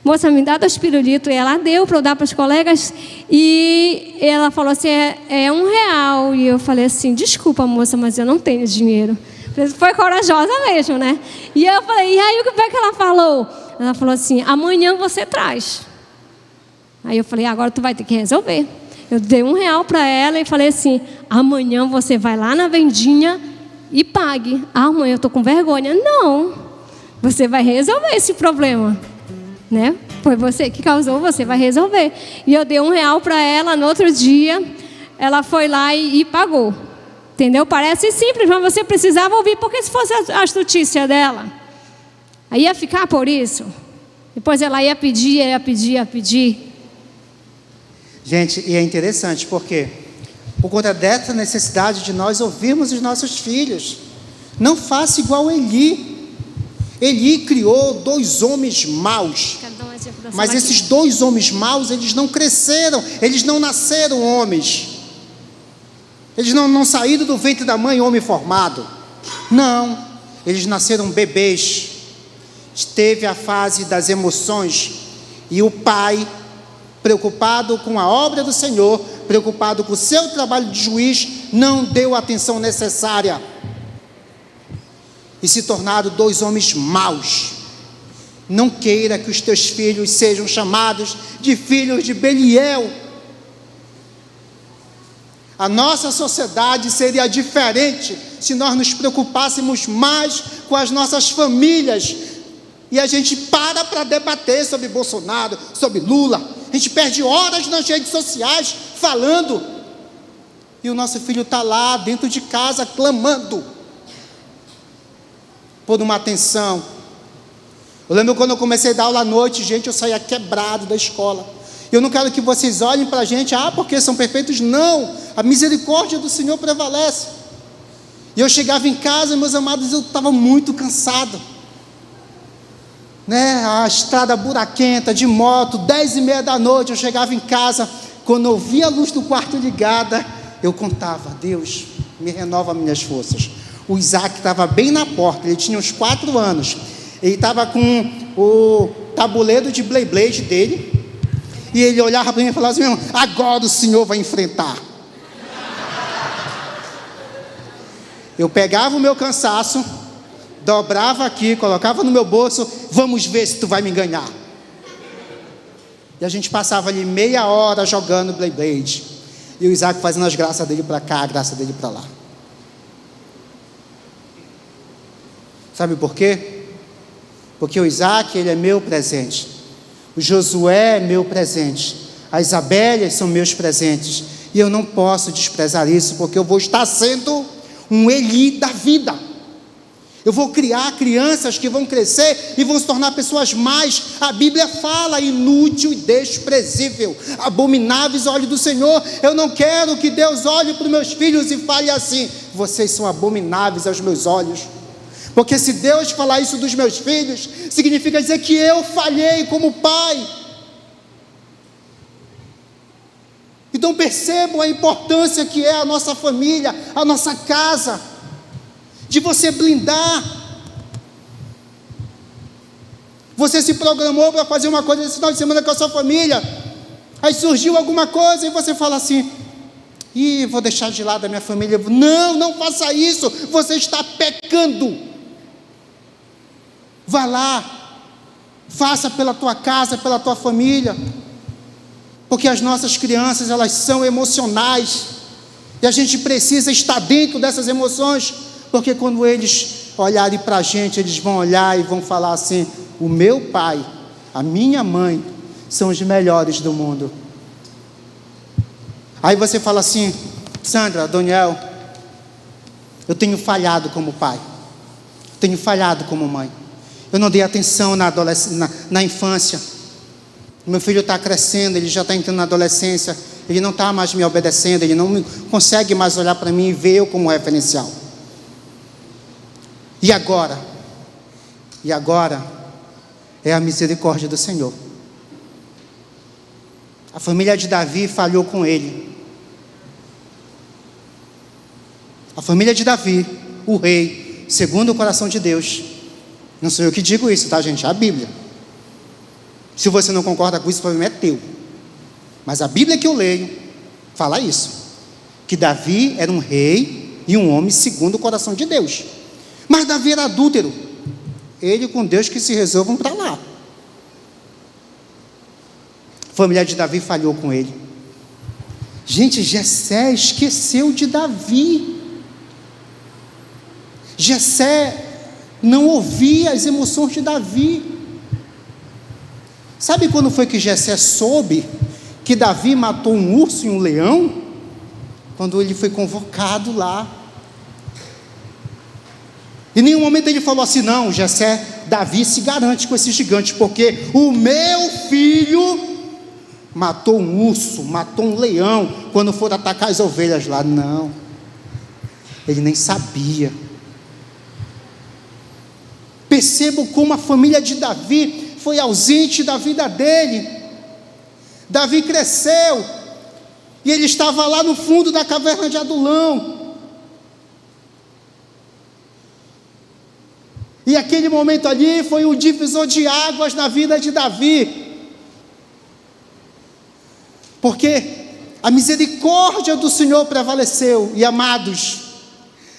[SPEAKER 1] Moça, me dá 2 pirulitos. E ela deu para eu dar para os colegas. E ela falou assim, é R$1. E eu falei assim, desculpa, moça, mas eu não tenho dinheiro. Foi corajosa mesmo, né? E eu falei, e aí o que é que ela falou? Ela falou assim, amanhã você traz. Aí eu falei, agora tu vai ter que resolver. Eu dei R$1 para ela e falei assim, amanhã você vai lá na vendinha e pague. Ah, mãe, eu estou com vergonha. Não, você vai resolver esse problema, né? Foi você que causou, você vai resolver. E eu dei R$1 para ela, no outro dia, ela foi lá e pagou. Entendeu? Parece simples, mas você precisava ouvir, porque se fosse a astutícia dela, aí ia ficar por isso. Depois ela ia pedir.
[SPEAKER 2] Gente, e é interessante, porque por conta dessa necessidade de nós ouvirmos os nossos filhos. Não faça igual Eli. Eli criou 2 homens maus. Mas esses 2 homens maus, eles não cresceram, eles não nasceram homens. Eles não saíram do ventre da mãe homem formado. Não, eles nasceram bebês. Teve a fase das emoções. E o pai, preocupado com a obra do Senhor, preocupado com o seu trabalho de juiz, não deu a atenção necessária. E se tornaram 2 homens maus. Não queira que os teus filhos sejam chamados de filhos de Beliel. A nossa sociedade seria diferente se nós nos preocupássemos mais com as nossas famílias. E a gente para debater sobre Bolsonaro, sobre Lula. A gente perde horas nas redes sociais falando. E o nosso filho está lá dentro de casa clamando por uma atenção. Eu lembro quando eu comecei a dar aula à noite, gente, eu saía quebrado da escola. Eu não quero que vocês olhem para a gente, porque são perfeitos. Não, a misericórdia do Senhor prevalece. E eu chegava em casa, meus amados, eu estava muito cansado. A estrada buraquenta, de moto, 10h30 da noite, eu chegava em casa. Quando eu via a luz do quarto ligada, eu contava: Deus, me renova minhas forças. O Isaac estava bem na porta, ele tinha uns 4 anos. Ele estava com o tabuleiro de Beyblade dele, e ele olhava para mim e falava assim: agora o Senhor vai enfrentar. Eu pegava o meu cansaço, dobrava aqui, colocava no meu bolso: vamos ver se tu vai me ganhar. E a gente passava ali meia hora jogando Beyblade, e o Isaac fazendo as graças dele para cá, a graça dele para lá. Sabe por quê? Porque o Isaac, ele é meu presente. O Josué é meu presente. As Isabélias são meus presentes. E eu não posso desprezar isso, porque eu vou estar sendo um Eli da vida. Eu vou criar crianças que vão crescer e vão se tornar pessoas mais. A Bíblia fala: inútil e desprezível, abomináveis aos olhos do Senhor. Eu não quero que Deus olhe para os meus filhos e fale assim: vocês são abomináveis aos meus olhos. Porque se Deus falar isso dos meus filhos, significa dizer que eu falhei como pai. Então percebam a importância que é a nossa família, a nossa casa, de você blindar. Você se programou para fazer uma coisa esse final de semana com a sua família, aí surgiu alguma coisa e você fala assim: vou deixar de lado a minha família. Não faça isso, você está pecando. Vá lá, faça pela tua casa, pela tua família, porque as nossas crianças, elas são emocionais, e a gente precisa estar dentro dessas emoções, porque quando eles olharem para a gente, eles vão olhar e vão falar assim: o meu pai, a minha mãe, são os melhores do mundo. Aí você fala assim: Sandra, Doniel, eu tenho falhado como pai, tenho falhado como mãe. Eu não dei atenção na infância. Meu filho está crescendo, ele já está entrando na adolescência, ele não está mais me obedecendo, ele não consegue mais olhar para mim e ver eu como referencial. E agora é a misericórdia do Senhor. A família de Davi falhou com ele. A família de Davi, o rei, segundo o coração de Deus. Não sou eu que digo isso, tá, gente? É a Bíblia. Se você não concorda com isso, o problema é teu. Mas a Bíblia que eu leio fala isso: que Davi era um rei e um homem segundo o coração de Deus. Mas Davi era adúltero. Ele com Deus que se resolvam para lá. A família de Davi falhou com ele. Gente, Jessé esqueceu de Davi. Jessé não ouvia as emoções de Davi. Sabe quando foi que Jessé soube que Davi matou um urso e um leão? Quando ele foi convocado lá. Em nenhum momento ele falou assim: não, Jessé, Davi se garante com esse gigante, porque o meu filho matou um urso, matou um leão, quando for atacar as ovelhas lá. Não, ele nem sabia. Percebam como a família de Davi foi ausente da vida dele. Davi cresceu, e ele estava lá no fundo da caverna de Adulão. E aquele momento ali foi um divisor de águas na vida de Davi. Porque a misericórdia do Senhor prevaleceu. E amados,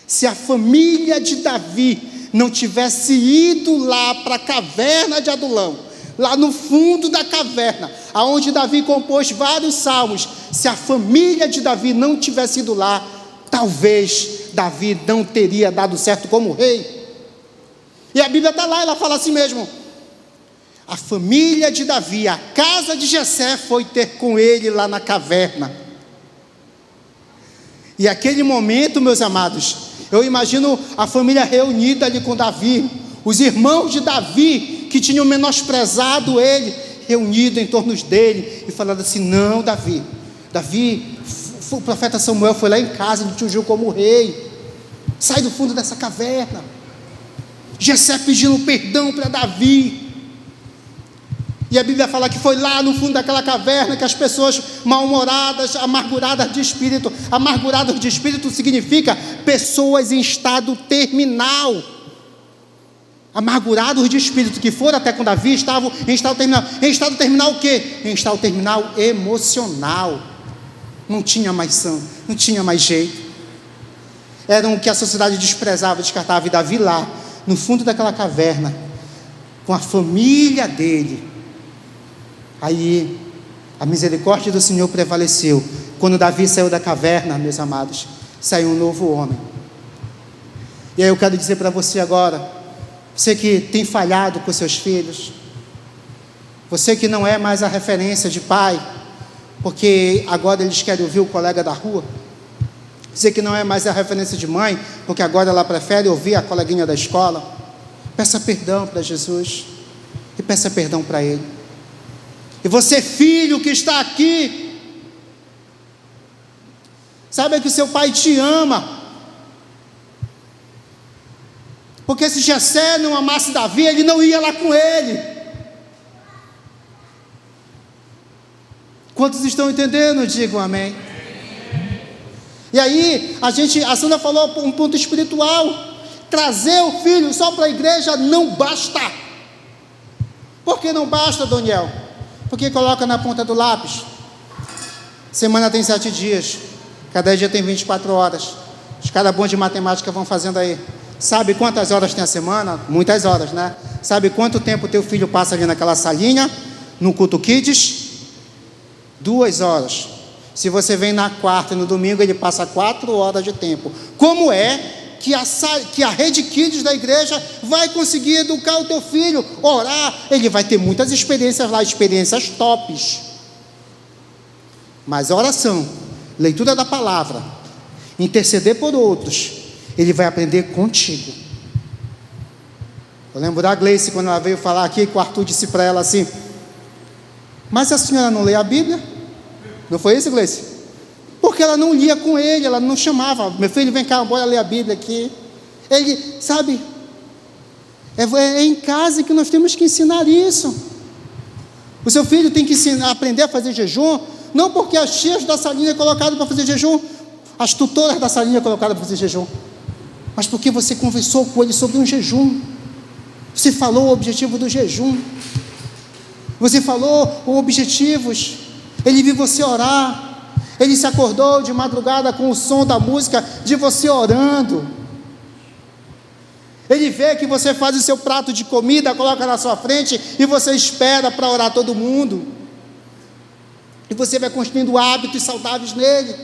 [SPEAKER 2] se a família de Davi não tivesse ido lá para a caverna de Adulão, lá no fundo da caverna, aonde Davi compôs vários salmos, se a família de Davi não tivesse ido lá, talvez Davi não teria dado certo como rei. E a Bíblia está lá, ela fala assim mesmo: a família de Davi, a casa de Jessé, foi ter com ele lá na caverna. E aquele momento, meus amados, eu imagino a família reunida ali com Davi, os irmãos de Davi, que tinham menosprezado ele, reunido em torno dele, e falando assim: não, Davi, o profeta Samuel foi lá em casa e te ungiu como rei, sai do fundo dessa caverna. Jessé pedindo perdão para Davi. E a Bíblia fala que foi lá no fundo daquela caverna que as pessoas mal-humoradas, amarguradas de espírito. Amarguradas de espírito significa pessoas em estado terminal. Amargurados de espírito, que foram até com Davi, estavam em estado terminal. Em estado terminal o quê? Em estado terminal emocional. Não tinha mais sangue, não tinha mais jeito. Eram o que a sociedade desprezava, descartava. E Davi lá, no fundo daquela caverna, com a família dele. Aí, a misericórdia do Senhor prevaleceu. Quando Davi saiu da caverna, meus amados, saiu um novo homem. E aí eu quero dizer para você agora, você que tem falhado com seus filhos, você que não é mais a referência de pai, porque agora eles querem ouvir o colega da rua, você que não é mais a referência de mãe, porque agora ela prefere ouvir a coleguinha da escola, peça perdão para Jesus, e peça perdão para Ele. E você, filho que está aqui, saiba que o seu pai te ama, porque se Jessé não amasse Davi, ele não ia lá com ele. Quantos estão entendendo? Digam amém. E aí, a Sandra falou um ponto espiritual: trazer o filho só para a igreja não basta. Por que não basta, Daniel? Porque coloca na ponta do lápis. Semana tem 7 dias, cada dia tem 24 horas. Os caras bons de matemática vão fazendo aí. Sabe quantas horas tem a semana? Muitas horas, né? Sabe quanto tempo teu filho passa ali naquela salinha, no culto Kids? 2 horas. Se você vem na quarta e no domingo, ele passa 4 horas de tempo. Como é que a rede Kids da igreja vai conseguir educar o teu filho, orar? Ele vai ter muitas experiências lá, experiências tops. Mas a oração, leitura da palavra, interceder por outros, ele vai aprender contigo. Eu lembro da Gleice, quando ela veio falar aqui, que o Arthur disse para ela assim: mas a senhora não lê a Bíblia? Não foi isso, Gleice? Porque ela não lia com ele, ela não chamava: meu filho, vem cá, bora ler a Bíblia aqui. Ele, sabe, é em casa que nós temos que ensinar isso. O seu filho tem que aprender a fazer jejum, não porque as tias da salinha é colocado para fazer jejum, as tutoras da salinha é colocado para fazer jejum, mas porque você conversou com ele sobre um jejum, você falou o objetivo do jejum, você falou os objetivos, ele viu você orar, ele se acordou de madrugada com o som da música de você orando, ele vê que você faz o seu prato de comida, coloca na sua frente e você espera para orar todo mundo, e você vai construindo hábitos saudáveis nele,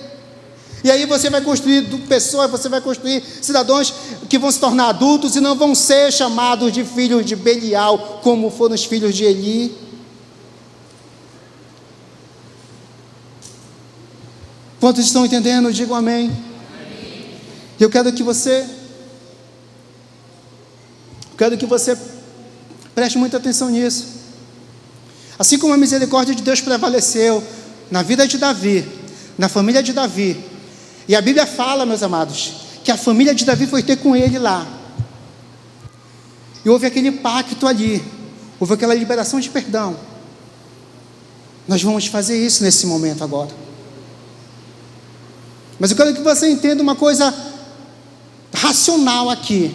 [SPEAKER 2] e aí você vai construir pessoas, você vai construir cidadãos que vão se tornar adultos e não vão ser chamados de filhos de Belial, como foram os filhos de Eli. Quantos estão entendendo? Digam amém. Eu quero que você preste muita atenção nisso. Assim como a misericórdia de Deus prevaleceu na vida de Davi, na família de Davi, e a Bíblia fala, meus amados, que a família de Davi foi ter com ele lá, e houve aquele pacto ali, houve aquela liberação de perdão. Nós vamos fazer isso nesse momento agora. Mas eu quero que você entenda uma coisa racional aqui.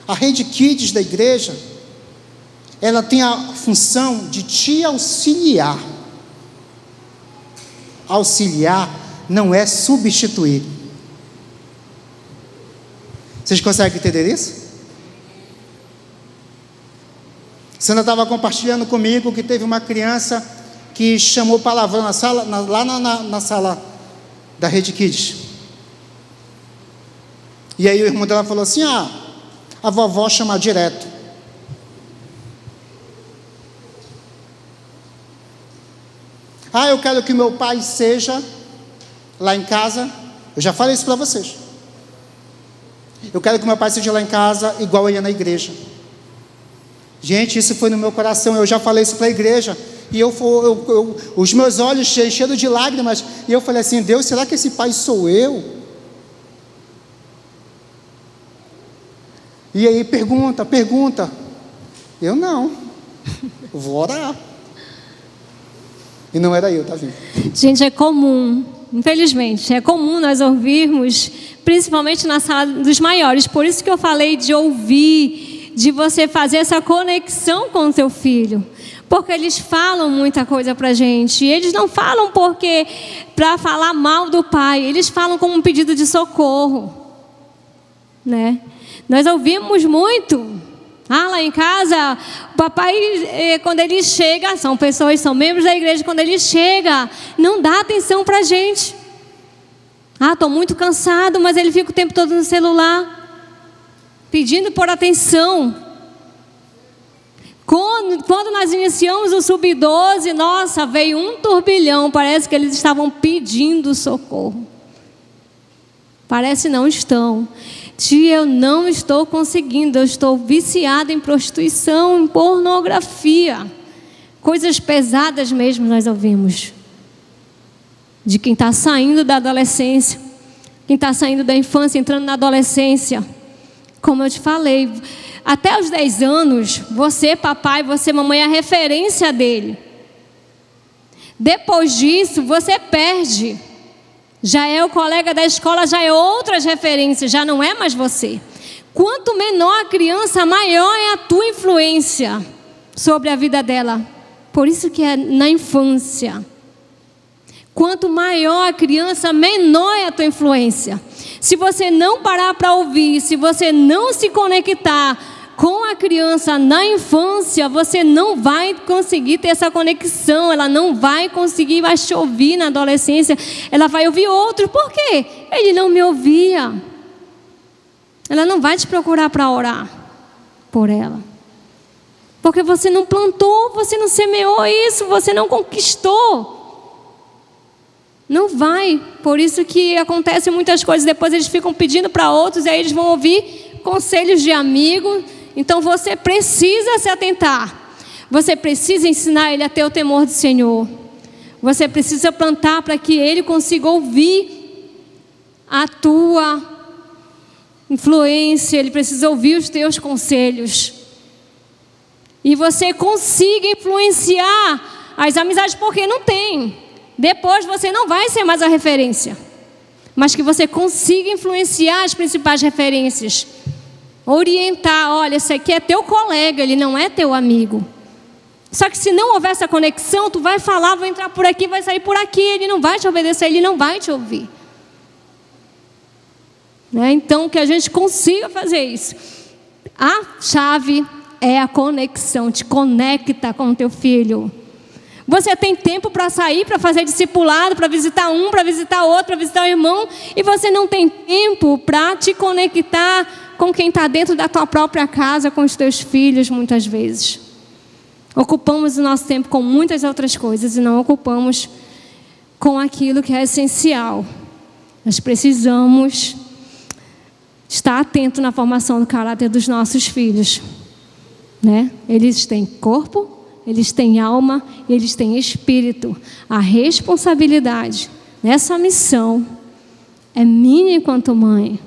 [SPEAKER 2] A rede Kids da igreja, ela tem a função de te auxiliar. Auxiliar não é substituir. Vocês conseguem entender isso? Sandra estava compartilhando comigo que teve uma criança que chamou palavrão na sala, lá na sala da Rede Kids. E aí o irmão dela falou assim: a vovó chama direto. Eu quero que meu pai seja lá em casa. Eu já falei isso para vocês. Eu quero que meu pai seja lá em casa igual ele é na igreja. Gente, isso foi no meu coração. Eu já falei isso para a igreja. E os meus olhos cheios de lágrimas. E eu falei assim: Deus, será que esse pai sou eu? E aí pergunta. Eu não. Eu vou orar. E não era eu, tá vendo?
[SPEAKER 1] Gente, é comum, infelizmente, é comum nós ouvirmos, principalmente na sala dos maiores. Por isso que eu falei de ouvir, de você fazer essa conexão com o seu filho. Porque eles falam muita coisa pra gente. E eles não falam porque para falar mal do pai. Eles falam como um pedido de socorro, né? Nós ouvimos muito. Lá em casa, o papai, quando ele chega, são membros da igreja, quando ele chega, não dá atenção pra gente. Estou muito cansado, mas ele fica o tempo todo no celular, pedindo por atenção. Quando nós iniciamos o Sub-12, nossa, veio um turbilhão, parece que eles estavam pedindo socorro. Parece não estão. Tia, eu não estou conseguindo, eu estou viciada em prostituição, em pornografia. Coisas pesadas mesmo nós ouvimos. De quem está saindo da adolescência, quem está saindo da infância, entrando na adolescência. Como eu te falei, até os 10 anos, você papai, você mamãe é a referência dele. Depois disso, você perde. Já é o colega da escola, já é outras referências, já não é mais você. Quanto menor a criança, maior é a tua influência sobre a vida dela. Por isso que é na infância. Quanto maior a criança, menor é a tua influência. Se você não parar para ouvir, se você não se conectar com a criança na infância, você não vai conseguir ter essa conexão. Ela não vai conseguir mais te ouvir na adolescência. Ela vai ouvir outro. Por quê? Ele não me ouvia. Ela não vai te procurar para orar por ela. Porque você não plantou, você não semeou isso, você não conquistou. Não vai. Por isso que acontecem muitas coisas. Depois eles ficam pedindo para outros, e aí eles vão ouvir conselhos de amigo. Então você precisa se atentar. Você precisa ensinar ele a ter o temor do Senhor. Você precisa plantar para que ele consiga ouvir a tua influência. Ele precisa ouvir os teus conselhos. E você consiga influenciar as amizades, porque não tem. Depois você não vai ser mais a referência. Mas que você consiga influenciar as principais referências. Orientar, olha, esse aqui é teu colega, ele não é teu amigo. Só que se não houver essa conexão, tu vai falar, vai entrar por aqui, vai sair por aqui, ele não vai te obedecer, ele não vai te ouvir. Então, que a gente consiga fazer isso. A chave é a conexão, te conecta com o teu filho. Você tem tempo para sair, para fazer discipulado, para visitar um, para visitar outro, para visitar o irmão, e você não tem tempo para te conectar com quem está dentro da tua própria casa, com os teus filhos, muitas vezes. Ocupamos o nosso tempo com muitas outras coisas e não ocupamos com aquilo que é essencial. Nós precisamos estar atentos na formação do caráter dos nossos filhos. Eles têm corpo, eles têm alma, eles têm espírito. A responsabilidade nessa missão é minha enquanto mãe.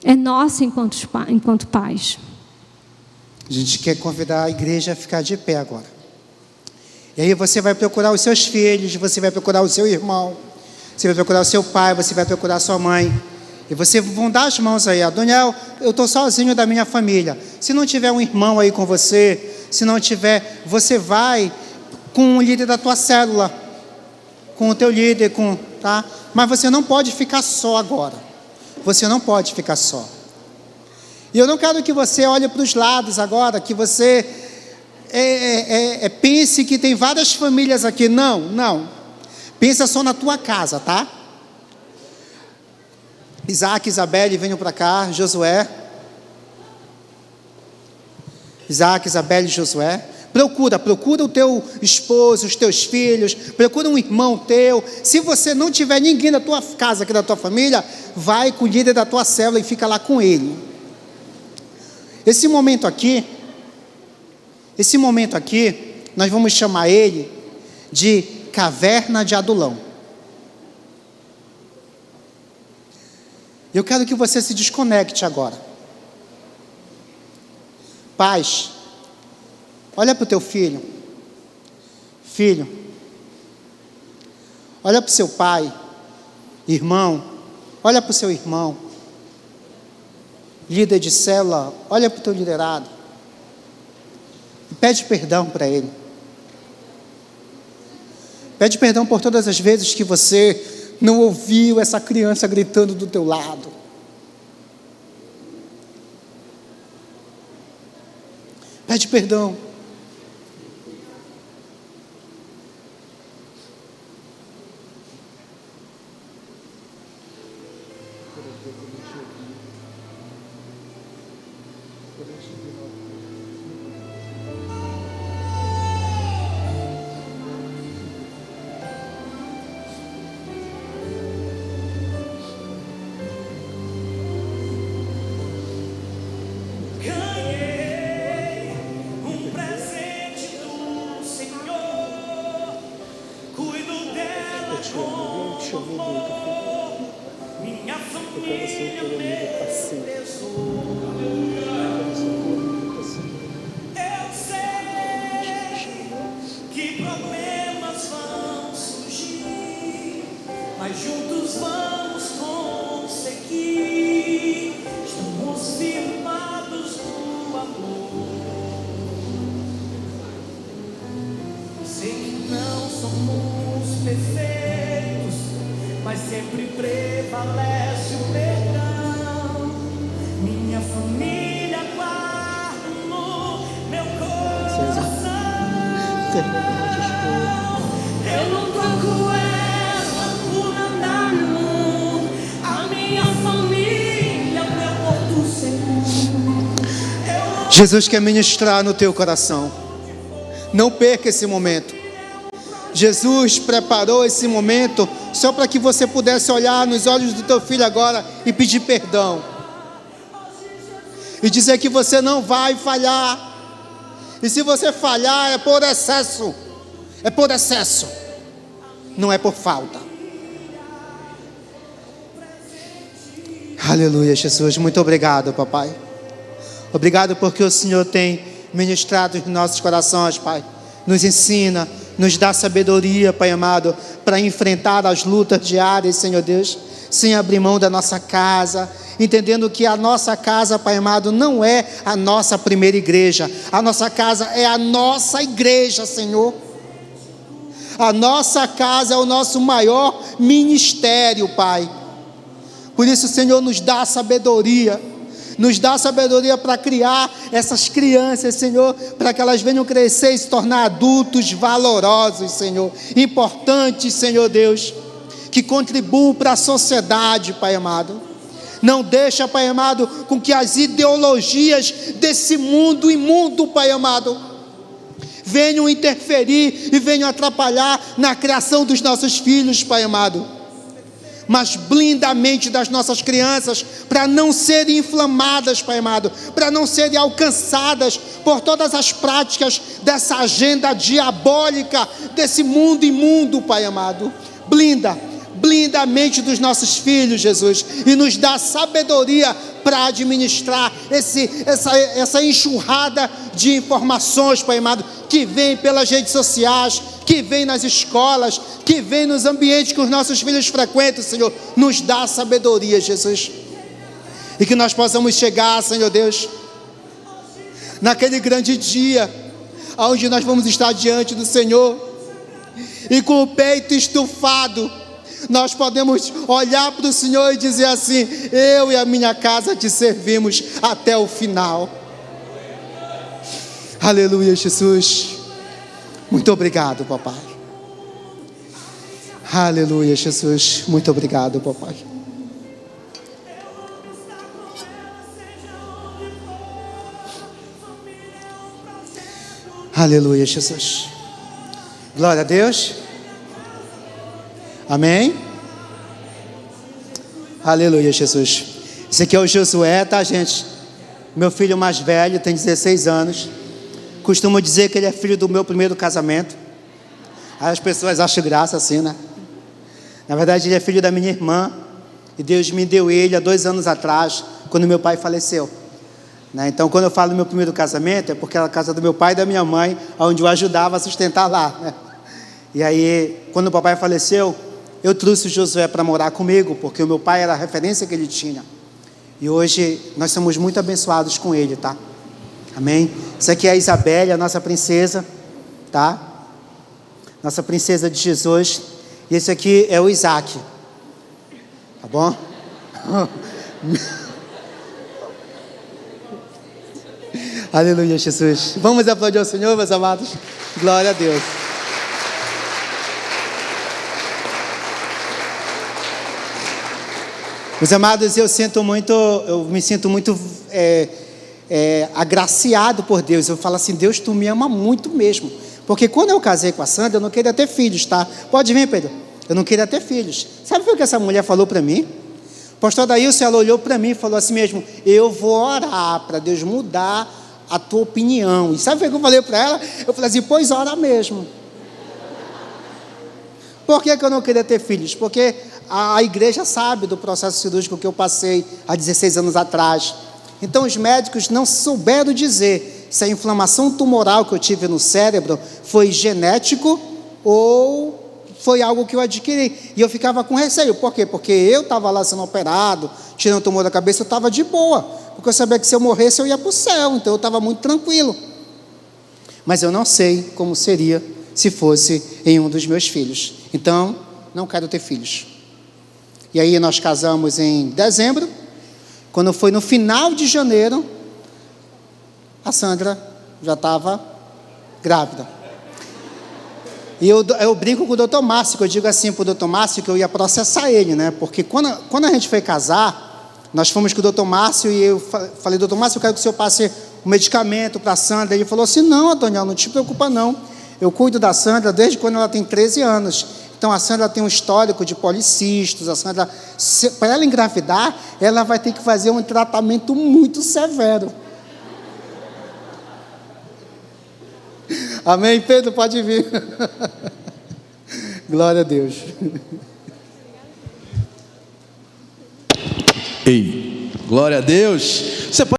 [SPEAKER 1] É nossa enquanto pais.
[SPEAKER 2] A gente quer convidar a igreja a ficar de pé agora. E aí você vai procurar os seus filhos, você vai procurar o seu irmão, você vai procurar o seu pai, você vai procurar a sua mãe. E vocês vão dar as mãos aí. Daniel, eu estou sozinho da minha família. Se não tiver um irmão aí com você, se não tiver, você vai com o líder da tua célula, com o teu líder, tá? Mas você não pode ficar só agora. Você não pode ficar só. E eu não quero que você olhe para os lados agora, que você pense que tem várias famílias aqui. Não. Pensa só na tua casa, tá? Isaac, Isabelle, venham para cá. Josué. Isaac, Isabelle, Josué. Procura o teu esposo, os teus filhos, procura um irmão teu. Se você não tiver ninguém da tua casa, aqui da tua família, vai com o líder da tua célula e fica lá com ele. Esse momento aqui, nós vamos chamar ele de caverna de Adulão. Eu quero que você se desconecte agora. Pais, olha para o teu filho. Filho, olha para o seu pai. Irmão, olha para o seu irmão. Líder de célula, olha para o teu liderado. E pede perdão para ele. Pede perdão por todas as vezes que você não ouviu essa criança gritando do teu lado. Pede perdão.
[SPEAKER 3] Minha família, meu tesouro. Eu sei que problemas vão surgir, mas juntos vamos conseguir. Estamos firmados no amor. Sei que não somos perfeitos, mas sempre prevalece o perdão. Minha família guarda no meu coração. Eu não troco ela por nada no mundo. A minha família, meu porto seguro.
[SPEAKER 2] Jesus quer ministrar no teu coração. Não perca esse momento. Jesus preparou esse momento só para que você pudesse olhar nos olhos do teu filho agora e pedir perdão. E dizer que você não vai falhar. E se você falhar é por excesso. É por excesso. Não é por falta. Aleluia, Jesus. Muito obrigado, papai. Obrigado porque o Senhor tem ministrado em nossos corações, Pai. Nos ensina, nos dá sabedoria, Pai amado, para enfrentar as lutas diárias, Senhor Deus, sem abrir mão da nossa casa, entendendo que a nossa casa, Pai amado, não é a nossa primeira igreja. A nossa casa é a nossa igreja, Senhor. A nossa casa é o nosso maior ministério, Pai. Por isso, Senhor, nos dá sabedoria. Nos dá sabedoria para criar essas crianças, Senhor, para que elas venham crescer e se tornar adultos valorosos, Senhor, importantes, Senhor Deus, que contribuam para a sociedade, Pai amado. Não deixa, Pai amado, com que as ideologias desse mundo imundo, Pai amado, venham interferir e venham atrapalhar na criação dos nossos filhos, Pai amado. Mas blinda a mente das nossas crianças para não serem inflamadas, Pai amado, para não serem alcançadas por todas as práticas dessa agenda diabólica, desse mundo imundo, Pai amado. Blinda a mente dos nossos filhos, Jesus, e nos dá sabedoria para administrar essa enxurrada de informações, Pai amado, que vem pelas redes sociais, que vem nas escolas, que vem nos ambientes que os nossos filhos frequentam, Senhor. Nos dá sabedoria, Jesus, e que nós possamos chegar, Senhor Deus, naquele grande dia, onde nós vamos estar diante do Senhor, e com o peito estufado, nós podemos olhar para o Senhor e dizer assim: eu e a minha casa te servimos até o final. Aleluia, Jesus. Muito obrigado, papai. Aleluia, Jesus. Muito obrigado, papai. Aleluia, Jesus. Glória a Deus. Amém. Aleluia, Jesus. Esse aqui é o Josué, tá, gente? Meu filho mais velho, tem 16 anos. Costumo dizer que ele é filho do meu primeiro casamento. Aí as pessoas acham graça assim, né? Na verdade, ele é filho da minha irmã. E Deus me deu ele há 2 anos atrás, quando meu pai faleceu. Então, quando eu falo do meu primeiro casamento, é porque era a casa do meu pai e da minha mãe, onde eu ajudava a sustentar lá, né? E aí, quando o papai faleceu, eu trouxe o Josué para morar comigo, porque o meu pai era a referência que ele tinha. E hoje, nós somos muito abençoados com ele, tá? Amém? Isso aqui é a Isabelle, a nossa princesa, tá? Nossa princesa de Jesus. E esse aqui é o Isaac. Tá bom? Aleluia, Jesus. Vamos aplaudir ao Senhor, meus amados. Glória a Deus. Meus amados, eu me sinto muito agraciado por Deus. Eu falo assim, Deus, tu me ama muito mesmo. Porque quando eu casei com a Sandra, eu não queria ter filhos, tá? Pode vir, Pedro. Eu não queria ter filhos. Sabe o que essa mulher falou para mim? O pastor Daílson, ela olhou para mim e falou assim mesmo, eu vou orar para Deus mudar a tua opinião. E sabe o que eu falei para ela? Eu falei assim, pois ora mesmo. Por que eu não queria ter filhos? Porque a igreja sabe do processo cirúrgico que eu passei há 16 anos atrás. Então os médicos não souberam dizer se a inflamação tumoral que eu tive no cérebro foi genético ou foi algo que eu adquiri. E eu ficava com receio. Por quê? Porque eu estava lá sendo operado, tirando o tumor da cabeça, eu estava de boa. Porque eu sabia que se eu morresse eu ia para o céu. Então eu estava muito tranquilo. Mas eu não sei como seria se fosse em um dos meus filhos. Então, não quero ter filhos. E aí nós casamos em dezembro. Quando foi no final de janeiro, a Sandra já estava grávida. E eu brinco com o doutor Márcio, que eu digo assim para o doutor Márcio que eu ia processar ele, né? Porque quando a gente foi casar, nós fomos com o doutor Márcio e eu falei, doutor Márcio, eu quero que o senhor passe o medicamento para a Sandra. Ele falou assim, não, Antônio, não te preocupa não. Eu cuido da Sandra desde quando ela tem 13 anos. Então a Sandra tem um histórico de policistos. A Sandra, para ela engravidar, ela vai ter que fazer um tratamento muito severo. Amém, Pedro? Pode vir. Glória a Deus.
[SPEAKER 4] Ei, glória a Deus. Você pode